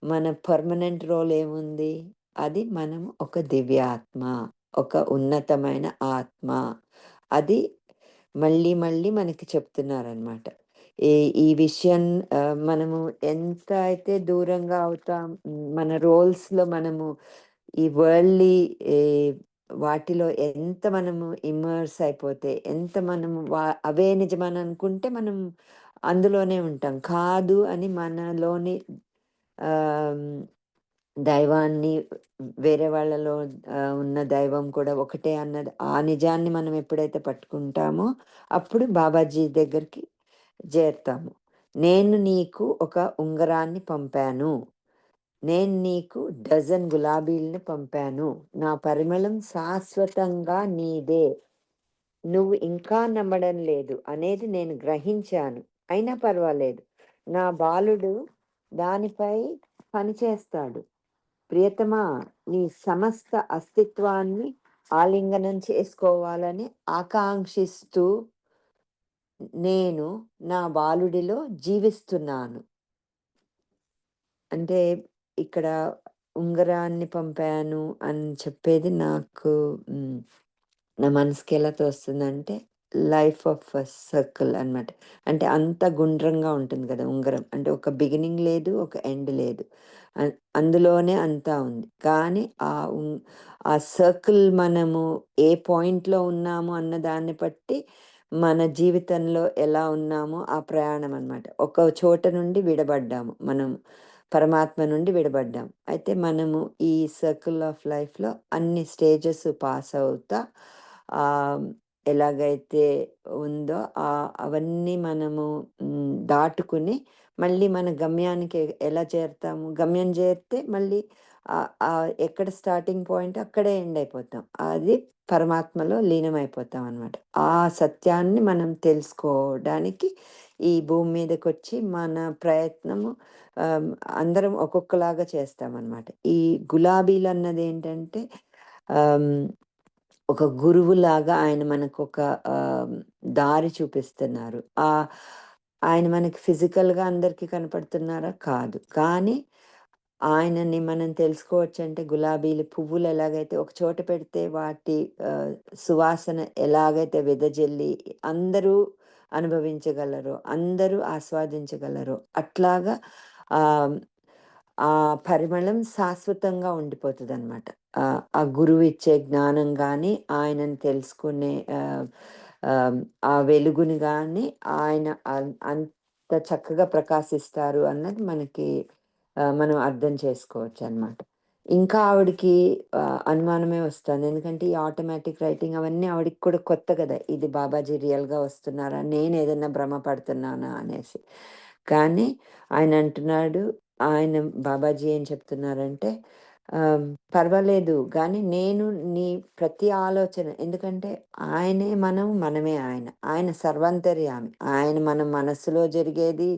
మన పర్మనెంట్ రోల్ ఏముంది? అది మనం ఒక దివ్యాత్మ. ఒక ఉన్నతమైన ఆత్మ. అది మళ్ళీ మళ్ళీ మనకి చెప్తున్నారనమాట. ఈ ఈ విషయం మనము ఎంత అయితే దూరంగా అవుతాం మన రోల్స్‌లో మనము ఈ వరల్డ్‌లీ ఏ వాటిలో ఎంత మనము ఇమ్మర్స్ అయిపోతే, ఎంత మనము అవే నిజమని అనుకుంటే మనం అందులోనే ఉంటాం. కాదు అని మనలోని ఆహ్, దైవాన్ని వేరే వాళ్ళలో ఉన్న దైవం కూడా ఒకటే అన్నది ఆ నిజాన్ని మనం ఎప్పుడైతే పట్టుకుంటామో అప్పుడు బాబాజీ దగ్గరికి చేరతాము. నేను నీకు ఒక ఉంగరాన్ని పంపాను. నేను నీకు డజన్ గులాబీలని పంపాను. నా పరిమళం శాశ్వతంగా నీదే. నువ్వు ఇంకా నమ్మడం లేదు అనేది నేను గ్రహించాను. అయినా పర్వాలేదు. నా బాలుడు దానిపై పనిచేస్తాడు. ప్రియతమా, నీ సమస్త అస్తిత్వాన్ని ఆలింగనం చేసుకోవాలని ఆకాంక్షిస్తూ నేను నా బాలుడిలో జీవిస్తున్నాను. అంటే ఇక్కడ ఉంగరాన్ని పంపాను అని చెప్పేది నాకు నా మనసుకి ఎలా తోస్తుందంటే లైఫ్ ఆఫ్ ఎ సర్కిల్ అనమాట. అంటే అంత గుండ్రంగా ఉంటుంది కదా ఉంగరం. అంటే ఒక బిగినింగ్ లేదు, ఒక ఎండ్ లేదు. అందులోనే అంతా ఉంది. కానీ ఆ సర్కిల్ మనము ఏ పాయింట్‌లో ఉన్నాము అన్న దాన్ని బట్టి మన జీవితంలో ఎలా ఉన్నామో ఆ ప్రయాణం అనమాట. ఒక చోట నుండి విడబడ్డాము. మనం పరమాత్మ నుండి విడబడ్డాం. అయితే మనము ఈ సర్కిల్ ఆఫ్ లైఫ్‌లో అన్ని స్టేజెస్ పాస్ అవుతా ఆహ్, ఎలాగైతే ఉందో అవన్నీ మనము దాటుకుని మళ్ళీ మన గమ్యానికి ఎలా చేరుతాము? గమ్యం చేరితే మళ్ళీ ఎక్కడ స్టార్టింగ్ పాయింట్ అక్కడే ఎండ్ అయిపోతాం. అది పరమాత్మలో లీనమైపోతాం అనమాట. ఆ సత్యాన్ని మనం తెలుసుకోవడానికి ఈ భూమి మీదకొచ్చి మన ప్రయత్నము అందరం ఒక్కొక్కలాగా చేస్తామన్నమాట. ఈ గులాబీలన్నదేంటంటే ఒక గురువులాగా ఆయన మనకొక దారి చూపిస్తున్నారు. ఆయన మనకి ఫిజికల్‌గా అందరికీ కనపడుతున్నారా? కాదు. కానీ ఆయనని మనం తెలుసుకోవచ్చంటే గులాబీలు పువ్వులు ఎలాగైతే ఒక చోట పెడితే వాటి సువాసన ఎలాగైతే వెదజల్లి అందరూ అనుభవించగలరో, అందరూ ఆస్వాదించగలరో అట్లాగా ఆ పరిమళం శాశ్వతంగా ఉండిపోతుందన్నమాట. ఆ గురువు ఇచ్చే జ్ఞానం గానీ, ఆయనను తెలుసుకునే ఆ వెలుగుని గానీ ఆయన అంత చక్కగా ప్రకాశిస్తారు అన్నది మనకి మనం అర్థం చేసుకోవచ్చనమాట. ఇంకా ఆవిడకి అనుమానమే వస్తుంది. ఎందుకంటే ఈ ఆటోమేటిక్ రైటింగ్ అవన్నీ ఆవిడకి కూడా కొత్త కదా! ఇది బాబాజీ రియల్‌గా వస్తున్నారా? నేనేదన్నా భ్రమ పడుతున్నానా అనేసి. కానీ ఆయన అంటున్నాడు, ఆయన బాబాజీ ఏం చెప్తున్నారంటే పర్వాలేదు గానీ నేను నీ ప్రతి ఆలోచన ఎందుకంటే ఆయనే మనం, మనమే ఆయన. ఆయన సర్వాంతర్యామి. ఆయన మన మనస్సులో జరిగేది,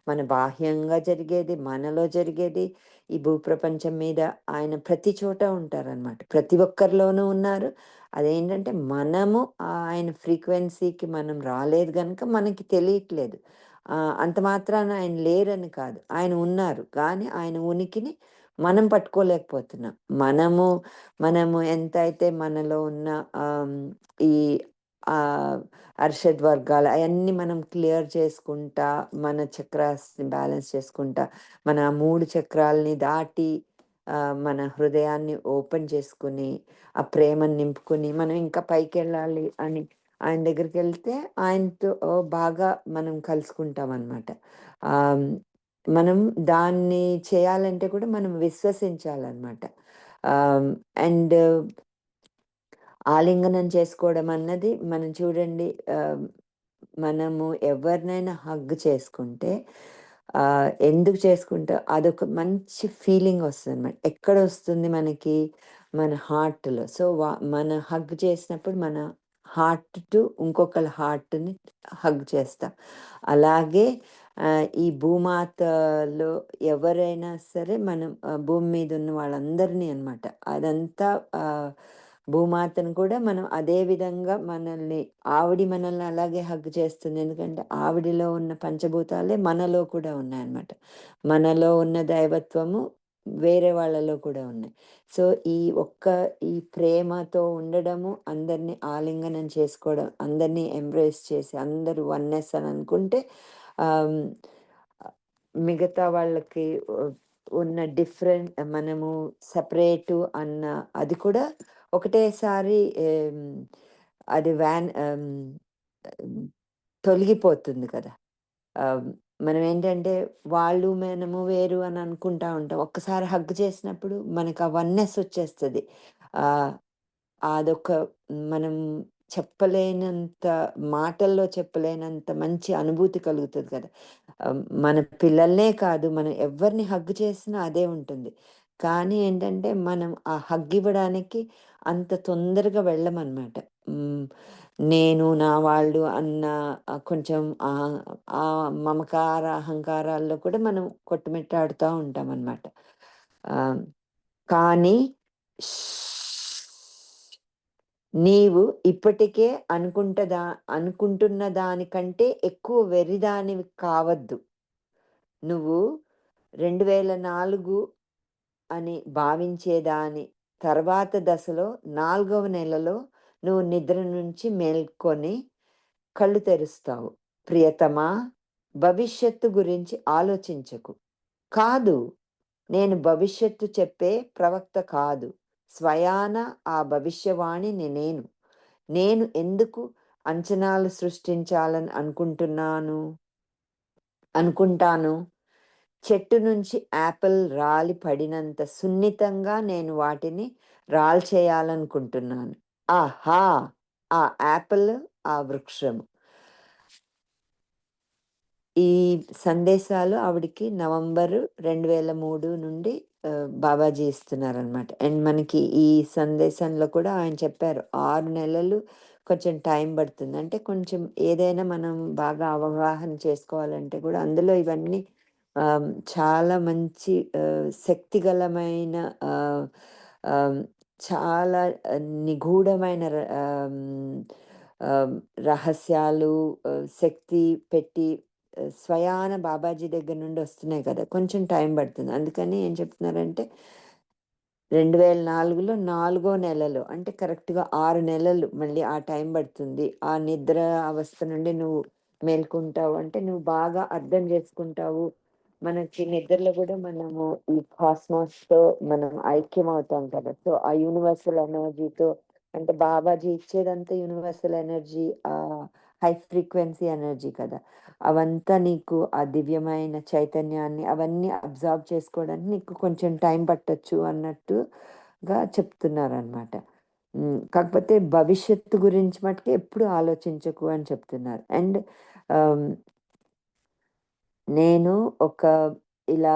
మన బాహ్యంగా జరిగేది, మనలో జరిగేది, ఈ భూప్రపంచం మీద ఆయన ప్రతి చోట ఉంటారనమాట. ప్రతి ఒక్కరిలోనూ ఉన్నారు. అదేంటంటే మనము ఆయన ఫ్రీక్వెన్సీకి మనం రాలేదు గనుక మనకి తెలియట్లేదు. అంత మాత్రాన ఆయన లేరని కాదు. ఆయన ఉన్నారు. కానీ ఆయన ఉనికిని మనం పట్టుకోలేకపోతున్నాం. మనము ఎంతైతే మనలో ఉన్న ఈ అర్షద్ వర్గాలు అయన్నీ మనం క్లియర్ చేసుకుంటా, మన చక్రాస్‌ని బ్యాలెన్స్ చేసుకుంటా, మన 3 చక్రాల్ని దాటి మన హృదయాన్ని ఓపెన్ చేసుకొని, ఆ ప్రేమను నింపుకొని, మనం ఇంకా పైకెళ్ళాలి అని ఆయన దగ్గరికెళ్తే ఆయనతో బాగా మనం కలుసుకుంటామనమాట. మనం దాన్ని చేయాలంటే కూడా మనం విశ్వసించాలనమాట. అండ్ ఆలింగనం చేసుకోవడం అన్నది మనం చూడండి మనము ఎవరినైనా హగ్ చేసుకుంటే ఎందుకు చేసుకుంటే అదొక మంచి ఫీలింగ్ వస్తుందన్నమాట. ఎక్కడొస్తుంది మనకి? మన హార్ట్‌లో. సో, మన హగ్ చేసినప్పుడు మన హార్ట్ టు ఇంకొకళ్ళ హార్ట్‌ని హగ్ చేస్తాం. అలాగే ఈ భూమాతలో ఎవరైనా సరే మనం భూమి మీద ఉన్న వాళ్ళందరినీ అనమాట. అదంతా భూమాతను కూడా మనం అదే విధంగా మనల్ని అలాగే హగ్ చేస్తుంది. ఎందుకంటే ఆవిడలో ఉన్న పంచభూతాలే మనలో కూడా ఉన్నాయన్నమాట. మనలో ఉన్న దైవత్వము వేరే వాళ్ళలో కూడా ఉన్నాయి. సో, ఈ ప్రేమతో ఉండడము, అందరిని ఆలింగనం చేసుకోవడం, అందరినీ ఎంబ్రేస్ చేసి అందరూ వన్నెస్ అని అనుకుంటే మిగతా వాళ్ళకి ఉన్న మనము సెపరేటు అన్న అది కూడా ఒకటేసారి అది తొలగిపోతుంది కదా! మనం ఏంటంటే వాళ్ళు మనము వేరు అని అనుకుంటా ఉంటాం. ఒక్కసారి హగ్ చేసినప్పుడు మనకు ఆ వన్నెస్ వచ్చేస్తది. అదొక మనం చెప్పలేనంత మాటల్లో చెప్పలేనంత మంచి అనుభూతి కలుగుతది కదా! మన పిల్లలనే కాదు, మనం ఎవరిని హగ్ చేసినా అదే ఉంటుంది. కానీ ఏంటంటే, మనం ఆ హగ్ ఇవ్వడానికి అంత తొందరగా వెళ్ళమనమాట. నేను, నా వాళ్ళు అన్న కొంచెం ఆ మమకార, అహంకారాల్లో కూడా మనం కొట్టుమిట్టాడుతా ఉంటామనమాట. కానీ నీవు ఇప్పటికే అనుకుంటున్న దానికంటే ఎక్కువ వెర్రిదానివి కావద్దు. నువ్వు 2004 అని భావించేదాని తర్వాత దశలో 4వ నెలలో నువ్వు నిద్ర నుంచి మేల్కొని కళ్ళు తెరుస్తావు. ప్రియతమా, భవిష్యత్తు గురించి ఆలోచించకు. కాదు, నేను భవిష్యత్తు చెప్పే ప్రవక్త కాదు. స్వయాన ఆ భవిష్యవాణిని నేను. నేను ఎందుకు అంచనాలు సృష్టించాలని అనుకుంటాను. చెట్టు నుంచి యాపిల్ రాలి పడినంత సున్నితంగా నేను వాటిని రాల్చేయాలనుకుంటున్నాను. ఆహా! ఆ యాపిల్, ఆ వృక్షము. ఈ సందేశాలు ఆవిడకి నవంబరు 2003 నుండి బాబాజీ ఇస్తున్నారనమాట. అండ్ మనకి ఈ సందేశంలో కూడా ఆయన చెప్పారు 6 నెలలు కొంచెం టైం పడుతుంది. అంటే కొంచెం ఏదైనా మనం బాగా అవగాహన చేసుకోవాలంటే కూడా అందులో ఇవన్నీ చాలా మంచి శక్తిగలమైన ఆహ్, చాలా నిగూఢమైన రహస్యాలు శక్తి పెట్టి స్వయాన బాబాజీ దగ్గర నుండి వస్తున్నాయి కదా! కొంచెం టైం పడుతుంది. అందుకని ఏం చెప్తున్నారంటే 2004లో 4 నెలలో అంటే కరెక్ట్‌గా 6 నెలలు మళ్ళీ ఆ టైం పడుతుంది. ఆ నిద్ర అవస్థ నుండి నువ్వు మేల్కుంటావు. అంటే నువ్వు బాగా అర్థం చేసుకుంటావు. మనకి నిద్రలో కూడా మనము ఈ కాస్మాస్‌తో మనం ఐక్యమవుతాం కదా! సో, ఆ యూనివర్సల్ ఎనర్జీతో అంటే బాబాజీ ఇచ్చేదంతా universal energy high frequency energy కదా! అవంతా నీకు ఆ దివ్యమైన చైతన్యాన్ని అవన్నీ అబ్జార్బ్ చేసుకోవడానికి నీకు కొంచెం టైం పట్టొచ్చు అన్నట్టుగా చెప్తున్నారనమాట. కాకపోతే భవిష్యత్తు గురించి మటుకు ఎప్పుడు ఆలోచించకు అని చెప్తున్నారు. అండ్ నేను ఒక ఇలా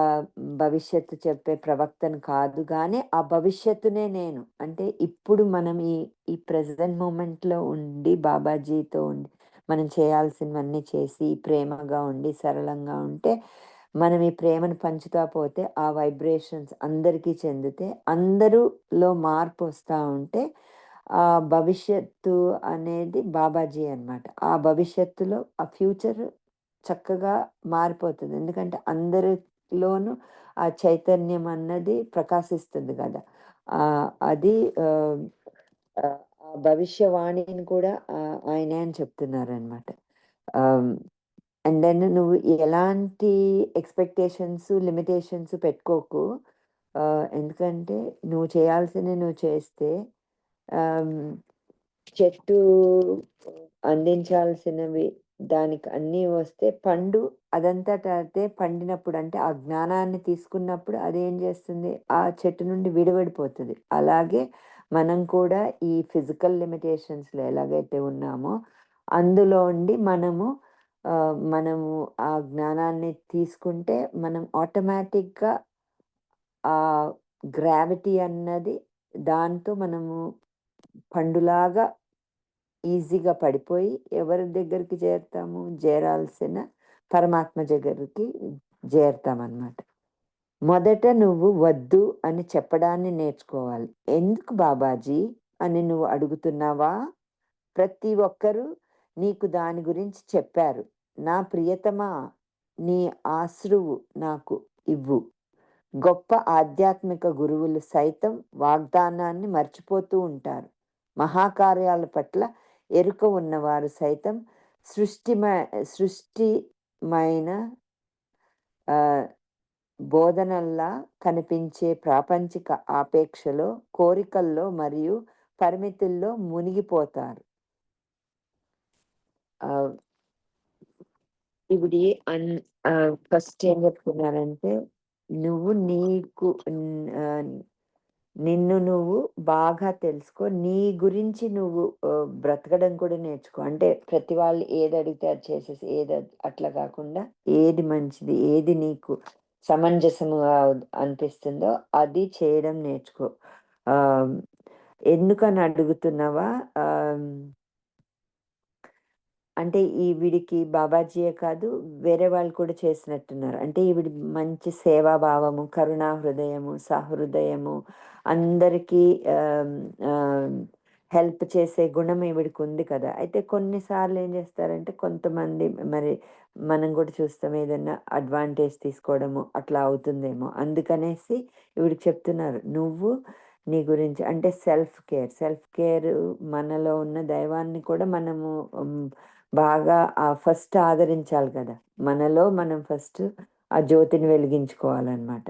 భవిష్యత్తు చెప్పే ప్రవక్తను కాదు గానీ, ఆ భవిష్యత్తునే నేను. అంటే ఇప్పుడు మనం ఈ ప్రెజెంట్ మూమెంట్‌లో ఉండి, బాబాజీతో ఉండి, మనం చేయాల్సినవన్నీ చేసి, ప్రేమగా ఉండి, సరళంగా ఉంటే, మనం ఈ ప్రేమను పంచుతా పోతే, ఆ వైబ్రేషన్స్ అందరికీ చెందితే, అందరూలో మార్పొస్తా ఉంటే, ఆ భవిష్యత్తు అనేది బాబాజీ అనమాట. ఆ భవిష్యత్తులో ఆ ఫ్యూచర్ చక్కగా మారిపోతుంది. ఎందుకంటే అందరిలోనూ ఆ చైతన్యం అన్నది ప్రకాశిస్తుంది గదా! అది ఆ భవిష్యవాణిని కూడా ఆయనే అని చెప్తున్నారనమాట. అండ్ దెన్ నువ్వు ఎలాంటి ఎక్స్‌పెక్టేషన్స్, లిమిటేషన్స్ పెట్టుకోకు. ఎందుకంటే నువ్వు చేయాల్సినవి నువ్వు చేస్తే ఆహ్, చెట్టు అందించాల్సినవి దానికి అన్నీ వస్తే పండు అదంతట అదే పండినప్పుడు అంటే ఆ జ్ఞానాన్ని తీసుకున్నప్పుడు అదేం చేస్తుంది? ఆ చెట్టు నుండి విడివడిపోతది. అలాగే మనం కూడా ఈ ఫిజికల్ లిమిటేషన్స్‌లో ఎలాగైతే ఉన్నామో అందులో ఉండి మనము ఆ జ్ఞానాన్ని తీసుకుంటే మనం ఆటోమేటిక్‌గా ఆ గ్రావిటీ అన్నది దాంతో మనము పండులాగా ఈజీగా పడిపోయి ఎవరి దగ్గరికి చేరతాము? చేరాల్సిన పరమాత్మ దగ్గరికి చేరతామనమాట. మొదట నువ్వు వద్దు అని చెప్పడాన్ని నేర్చుకోవాలి. ఎందుకు బాబాజీ అని నువ్వు అడుగుతున్నావా? ప్రతి ఒక్కరూ నీకు దాని గురించి చెప్పారు. నా ప్రియతమా, నీ ఆశ్రువు నాకు ఇవ్వు. గొప్ప ఆధ్యాత్మిక గురువులు సైతం వాగ్దానాన్ని మర్చిపోతూ ఉంటారు. మహాకార్యాల పట్ల ఎరుక ఉన్నవారు సైతం సృష్టిమైన బోధనల్లా కనిపించే ప్రాపంచిక ఆపేక్షలో, కోరికల్లో మరియు పరిమితుల్లో మునిగిపోతారు. ఇవిడి ఫస్ట్ ఏం చెప్తున్నారంటే, నువ్వు నీకు నిన్ను నువ్వు బాగా తెలుసుకో. నీ గురించి నువ్వు బ్రతకడం కూడా నేర్చుకో. అంటే ప్రతి వాళ్ళు ఏదడిగితే అది చేసేసి, అట్లా కాకుండా ఏది మంచిది, ఏది నీకు సమంజసముగా అనిపిస్తుందో అది చేయడం నేర్చుకో. ఎందుకని అడుగుతున్నావా? అంటే ఈవిడికి బాబాజీయే కాదు, వేరే వాళ్ళు కూడా చేసినట్టున్నారు. అంటే ఈవిడ మంచి సేవాభావము, కరుణా హృదయము, సహృదయము, అందరికీ హెల్ప్ చేసే గుణం ఈవిడకుంది కదా! అయితే కొన్నిసార్లు ఏం చేస్తారంటే కొంతమంది మరి మనం కూడా చూస్తాం ఏదన్నా అడ్వాంటేజ్ తీసుకోవడము అట్లా అవుతుందేమో. అందుకనేసి ఈవిడకి చెప్తున్నారు. నువ్వు నీ గురించి అంటే సెల్ఫ్ కేర్ మనలో ఉన్న దైవాన్ని కూడా మనము బాగా ఫస్ట్ ఆదరించాలి కదా! మనలో మనం ఫస్ట్ ఆ జ్యోతిని వెలిగించుకోవాలనమాట.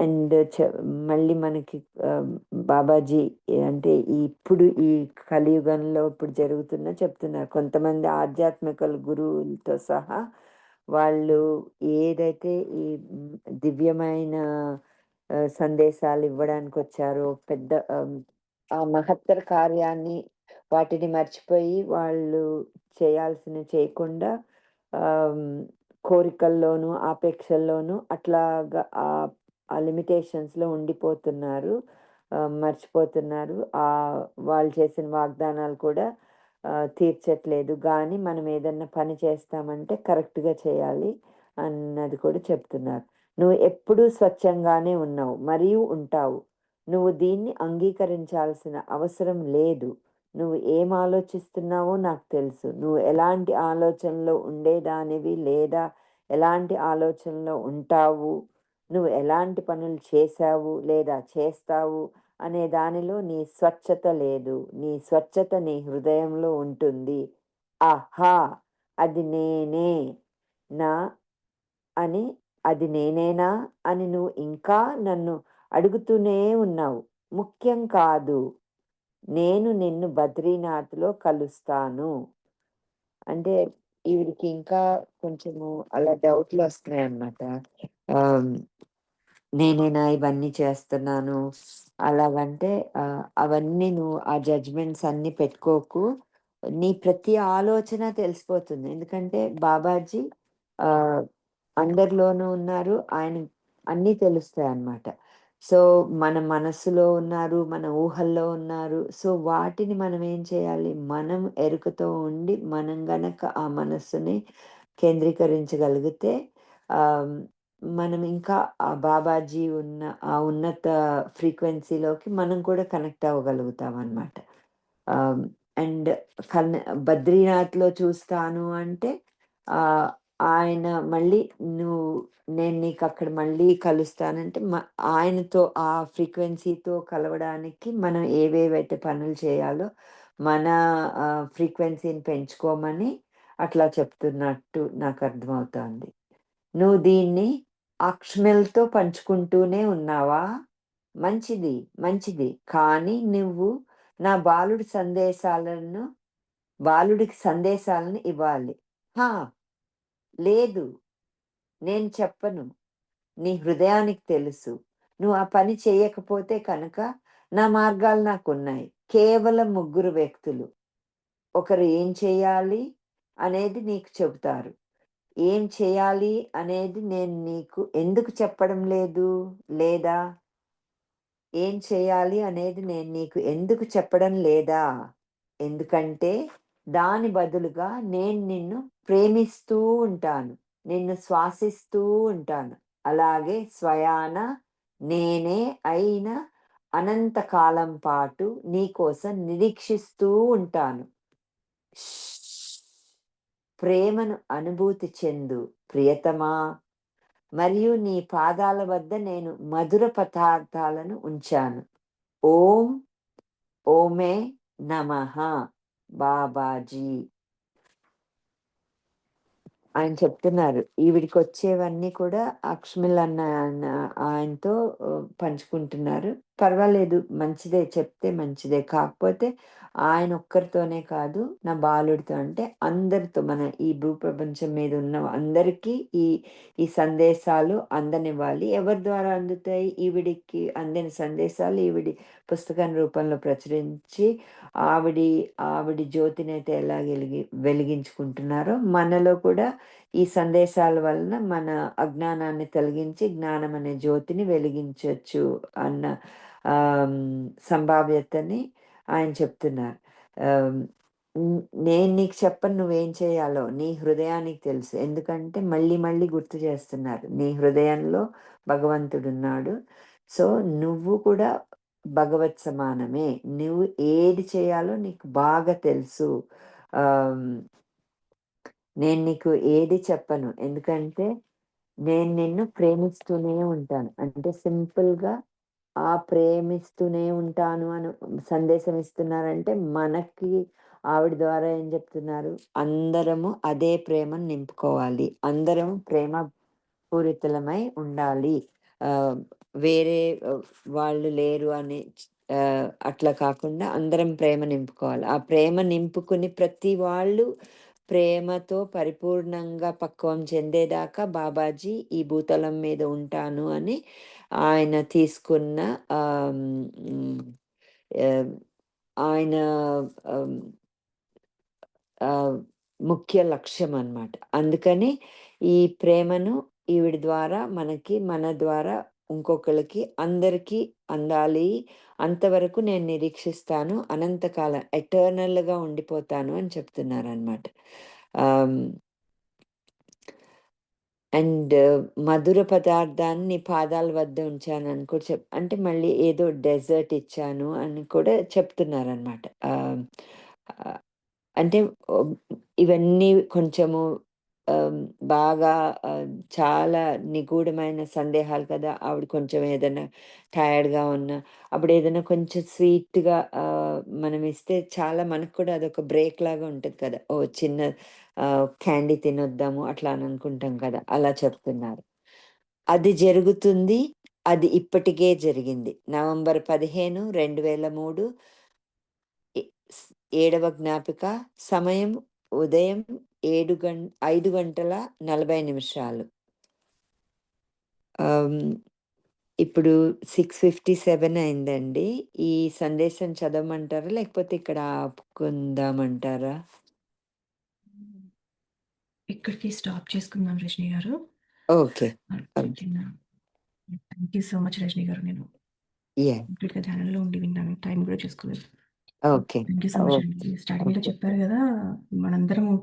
అండ్ మళ్ళీ మనకి బాబాజీ అంటే ఇప్పుడు ఈ కలియుగంలో ఇప్పుడు చెప్తున్నారు. కొంతమంది ఆధ్యాత్మిక గురువులతో సహా వాళ్ళు ఏదైతే ఈ దివ్యమైన సందేశాలు ఇవ్వడానికొచ్చారో పెద్ద ఆ మహత్తర కార్యాన్ని వాటిని మర్చిపోయి వాళ్ళు చేయాల్సినవి చేయకుండా కోరికల్లోనూ, ఆపేక్షల్లోనూ అట్లాగా ఆ లిమిటేషన్స్‌లో ఉండిపోతున్నారు. మర్చిపోతున్నారు. వాళ్ళు చేసిన వాగ్దానాలు కూడా తీర్చట్లేదు. గానీ మనం ఏదన్నా పని చేస్తామంటే కరెక్ట్‌గా చేయాలి అన్నది కూడా చెప్తున్నారు. నువ్వు ఎప్పుడూ స్వచ్ఛంగానే ఉన్నావు మరియు ఉంటావు. నువ్వు దీన్ని అంగీకరించాల్సిన అవసరం లేదు. నువ్వు ఏం ఆలోచిస్తున్నావో నాకు తెలుసు. నువ్వు ఎలాంటి ఆలోచనలో ఉండేదానివి లేదా ఎలాంటి ఆలోచనలో ఉంటావు, నువ్వు ఎలాంటి పనులు చేశావు లేదా చేస్తావు అనే దానిలో నీ స్వచ్ఛత లేదు. నీ స్వచ్ఛత నీ హృదయంలో ఉంటుంది. ఆహా! అది నేనే నా అని అది నేనేనా అని నువ్వు ఇంకా నన్ను అడుగుతూనే ఉన్నావు. ముఖ్యం కాదు. నేను నిన్ను బద్రీనాథ్‌లో కలుస్తాను. అంటే ఈవిడకి ఇంకా కొంచెము అలా డౌట్‌లొస్తున్నాయన్నమాట. ఆహ్, నేనేనా ఇవన్నీ చేస్తున్నాను. అలాగంటే అవన్నీ నువ్వు ఆ జడ్జ్‌మెంట్స్ అన్నీ పెట్టుకోకు. నీ ప్రతి ఆలోచన తెలిసిపోతుంది. ఎందుకంటే బాబాజీ ఆహ్, అందరిలోనూ ఉన్నారు. ఆయన అన్నీ తెలుస్తాయన్నమాట. సో, మన మనస్సులో ఉన్నారు, మన ఊహల్లో ఉన్నారు. సో, వాటిని మనం ఏం చేయాలి? మనం ఎరుకతో ఉండి, మనం గనక ఆ మనస్సుని కేంద్రీకరించగలిగితే ఆహ్, మనం ఇంకా ఆ బాబాజీ ఉన్న ఆ ఉన్నత ఫ్రీక్వెన్సీలోకి మనం కూడా కనెక్ట్ అవ్వగలుగుతామనమాట. ఆహ్, అండ్ కన్ బద్రీనాథ్‌లో చూస్తాను అంటే ఆహ్, ఆయన మళ్ళీ నువ్వు నేను నీకక్కడ మళ్ళీ కలుస్తానంటే ఆయనతో ఆ ఫ్రీక్వెన్సీతో కలవడానికి మనం ఏవేవైతే పనులు చేయాలో మన ఫ్రీక్వెన్సీని పెంచుకోమని అట్లా చెప్తున్నట్టు నాకర్థమవుతోంది. నువ్వు దీన్ని అక్ష్మల్‌తో పంచుకుంటూనే ఉన్నావా? మంచిది. మంచిది. కానీ నువ్వు నా బాలుడికి సందేశాలను ఇవ్వాలి. హా! లేదు. నేను చెప్పను. నీ హృదయానికి తెలుసు. నువ్వు ఆ పని చెయ్యకపోతే కనుక నా మార్గాలు నాకున్నాయి. కేవలం ముగ్గురు వ్యక్తులు. ఒకరు ఏం చేయాలి అనేది నీకు చెబుతారు. ఏం చేయాలి అనేది నేను నీకు ఎందుకు చెప్పడం లేదు? లేదా ఏం చేయాలి అనేది నేను నీకు ఎందుకు చెప్పడం లేదా? ఎందుకంటే దాని బదులుగా నేను నిన్ను ప్రేమిస్తూ ఉంటాను. నిన్ను శ్వాసిస్తూ ఉంటాను. అలాగే స్వయాన నేనే అయిన అనంత కాలం పాటు నీకోసం నిరీక్షిస్తూ ఉంటాను. ప్రేమను అనుభూతి చెందు ప్రియతమా. మరియు నీ పాదాల వద్ద నేను మధుర పదార్థాలను ఉంచాను. ఓం ఓమే నమః బాబాజీ. ఆయన చెప్తున్నారు. ఈవిడికొచ్చేవన్నీ కూడా అక్ష్మిల్ అన్న ఆయనతో పంచుకుంటున్నారు. పర్వాలేదు మంచిదే చెప్తే మంచిదే. కాకపోతే ఆయన ఒక్కరితోనే కాదు, నా బాలుడితో అంటే అందరితో మన ఈ భూప్రపంచం మీద ఉన్న అందరికీ ఈ ఈ సందేశాలు అందనివ్వాలి. ఎవరి ద్వారా అందుతాయి? ఈవిడికి అందిన సందేశాలు ఈవిడి పుస్తకం రూపంలో ప్రచురించి ఆవిడి ఆవిడి జ్యోతినైతే ఎలా వెలిగించుకుంటున్నారో మనలో కూడా ఈ సందేశాల వలన మన అజ్ఞానాన్ని తొలగించి జ్ఞానం అనే జ్యోతిని వెలిగించొచ్చు అన్న సంభావ్యతని ఆయన చెప్తున్నారు. ఆహ్, నేను నీకు చెప్పను నువ్వేం చేయాలో. నీ హృదయానికి తెలుసు. ఎందుకంటే మళ్ళీ మళ్ళీ గుర్తు చేస్తున్నారు. నీ హృదయంలో భగవంతుడున్నాడు. సో, నువ్వు కూడా భగవత్ సమానమే. నువ్వు ఏది చేయాలో నీకు బాగా తెలుసు. ఆహ్, నేను నీకు ఏది చెప్పను. ఎందుకంటే నేను నిన్ను ప్రేమిస్తూనే ఉంటాను. అంటే సింపుల్‌గా ప్రేమిస్తూనే ఉంటాను అని సందేశం ఇస్తున్నారంటే మనకి ఆవిడ ద్వారా ఏం చెప్తున్నారు? అందరము అదే ప్రేమను నింపుకోవాలి. అందరం ప్రేమ పూరితులమై ఉండాలి. ఆహ్, వేరే వాళ్ళు లేరు అని అట్లా కాకుండా అందరం ప్రేమ నింపుకోవాలి. ఆ ప్రేమ నింపుకుని ప్రతి వాళ్ళు ప్రేమతో పరిపూర్ణంగా పక్వం చెందేదాకా బాబాజీ ఈ భూతలం మీద ఉంటాను అని ఆయన తీసుకున్న ఆహ్, హ్మ్, ఆహ్, ఆయన ముఖ్య లక్ష్యం అన్నమాట. అందుకని ఈ ప్రేమను ఈవిడ ద్వారా మనకి, మన ద్వారా ఇంకొకళ్ళకి అందరికీ అందాలి. అంతవరకు నేను నిరీక్షిస్తాను. అనంతకాలం ఎటర్నల్‌గా ఉండిపోతాను అని చెప్తున్నారనమాట. ఆహ్, అండ్ మధుర పదార్థాన్ని పాదాల వద్ద ఉంచానని కూడా అంటే మళ్ళీ ఏదో డెజర్ట్ ఇచ్చాను అని కూడా చెప్తున్నారనమాట. ఆహ్, ఆహ్, అంటే ఇవన్నీ కొంచెము ఆహ్, బాగా చాలా నిగూఢమైన సందేహాలు కదా! ఆవిడ కొంచెం ఏదైనా టయర్డ్‌గా ఉన్నా, అప్పుడు ఏదైనా కొంచెం స్వీట్‌గా మనం ఇస్తే చాలా మనకు కూడా అదొక బ్రేక్ లాగా ఉంటది కదా! ఓహ్! చిన్న క్యాండీ తినొద్దాము అట్లా అని అనుకుంటాం కదా! అలా చెప్తున్నారు. అది జరుగుతుంది. అది ఇప్పటికే జరిగింది. నవంబర్ 15, 2003 ఎ స్ 7వ జ్ఞాపిక సమయం ఉదయం 5 గంటల 40 నిమిషాలు. ఆహ్, ఇప్పుడు 6:57 అయిందండి. ఈ సందేశం చదవమంటారా? లేకపోతే ఇక్కడ ఆపుకుందామంటారా? ఇక్కడికి స్టాప్ చేసుకుందాం రజనీ గారు. ఓకే. ఓకే. చిన్న thank you so much Rajini గారు. నేను యాహ్! కంప్లీట్‌గా ధ్యానంలో ఉండి విన్నాను. టైం కూడా చూసుకోలేదు. Okay. Thank you so much okay. అండి. స్టార్టింగ్‌లో ఓకే. చెప్పారు గదా! మనందరము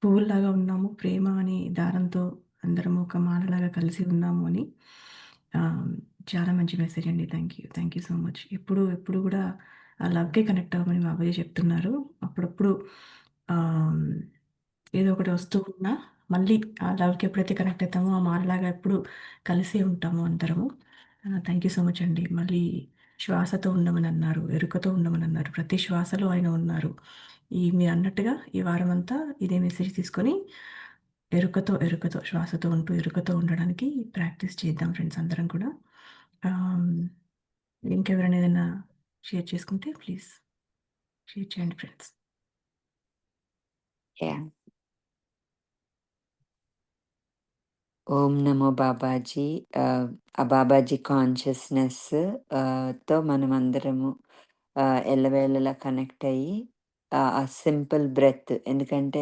పువ్వుల్లాగా ఉన్నాము. ప్రేమ అనే దారంతో అందరము ఒక మాలలాగా కలిసి ఉన్నాము అని. ఆహ్, చాలా మంచి మెసేజ్ అండి. Thank you. Thank you so much. ఎప్పుడు గూడా ఆ లవ్‌కే కనెక్ట్ అవ్వమని బాబాయ్ చెప్తున్నారు. అప్పుడప్పుడు ఆహ్, ఏదో ఒకటి వస్తూ ఉన్నా మళ్ళీ ఆ లవ్‌కి ఎప్పుడైతే కనెక్ట్ అయితామో ఆ మాలలాగా ఎప్పుడు కలిసే ఉంటాము అందరము. థ్యాంక్ యూ సో మచ్ అండి. మళ్ళీ శ్వాసతో ఉండమనన్నారు. ఎరుకతో ఉండమనన్నారు. ప్రతి శ్వాసలో ఆయన ఉన్నారు. మీరన్నట్టుగా ఈ వారమంతా ఇదే మెసేజ్ తీసుకొని ఎరుకతో శ్వాసతో ఉంటూ ఎరుకతో ఉండడానికి ప్రాక్టీస్ చేద్దాం ఫ్రెండ్స్ అందరం కూడా. ఆహ్, ఇంకెవరైనా ఏదైనా షేర్ చేసుకుంటే ప్లీజ్ షేర్ చేయండి ఫ్రెండ్స్. యాహ్! ఓం నమో బాబాజీ. ఆ బాబాజీ కాన్షియస్‌నెస్ తో మనమందరము ఎల్లవేళలా కనెక్ట్ అయ్యి ఆ సింపుల్ బ్రెత్ ఎందుకంటే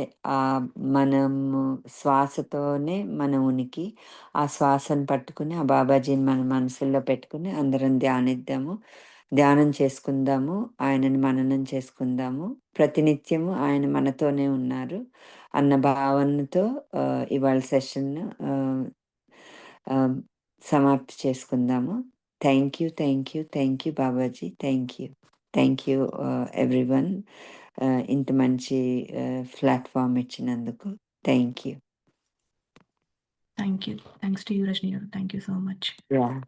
మనము శ్వాసతోనే మన ఉనికి. ఆ శ్వాసను పట్టుకుని, ఆ బాబాజీని మన మనసుల్లో పెట్టుకుని అందరం ధ్యానిద్దాము. ధ్యానం చేసుకుందాము. ఆయనని మననం చేసుకుందాము. ప్రతినిత్యము ఆయన మనతోనే ఉన్నారు అన్న భావనతో ఇవాళ సెషన్‌ను ఆహ్, సమాప్తి చేసుకుందాము. Thank you Babaji. Thank you everyone. ఇంత మంచి ప్లాట్‌ఫార్మ్ ఇచ్చినందుకు. Thank you. Thank you. Thanks to you Rajani గారు. Thank you so much. Yeah!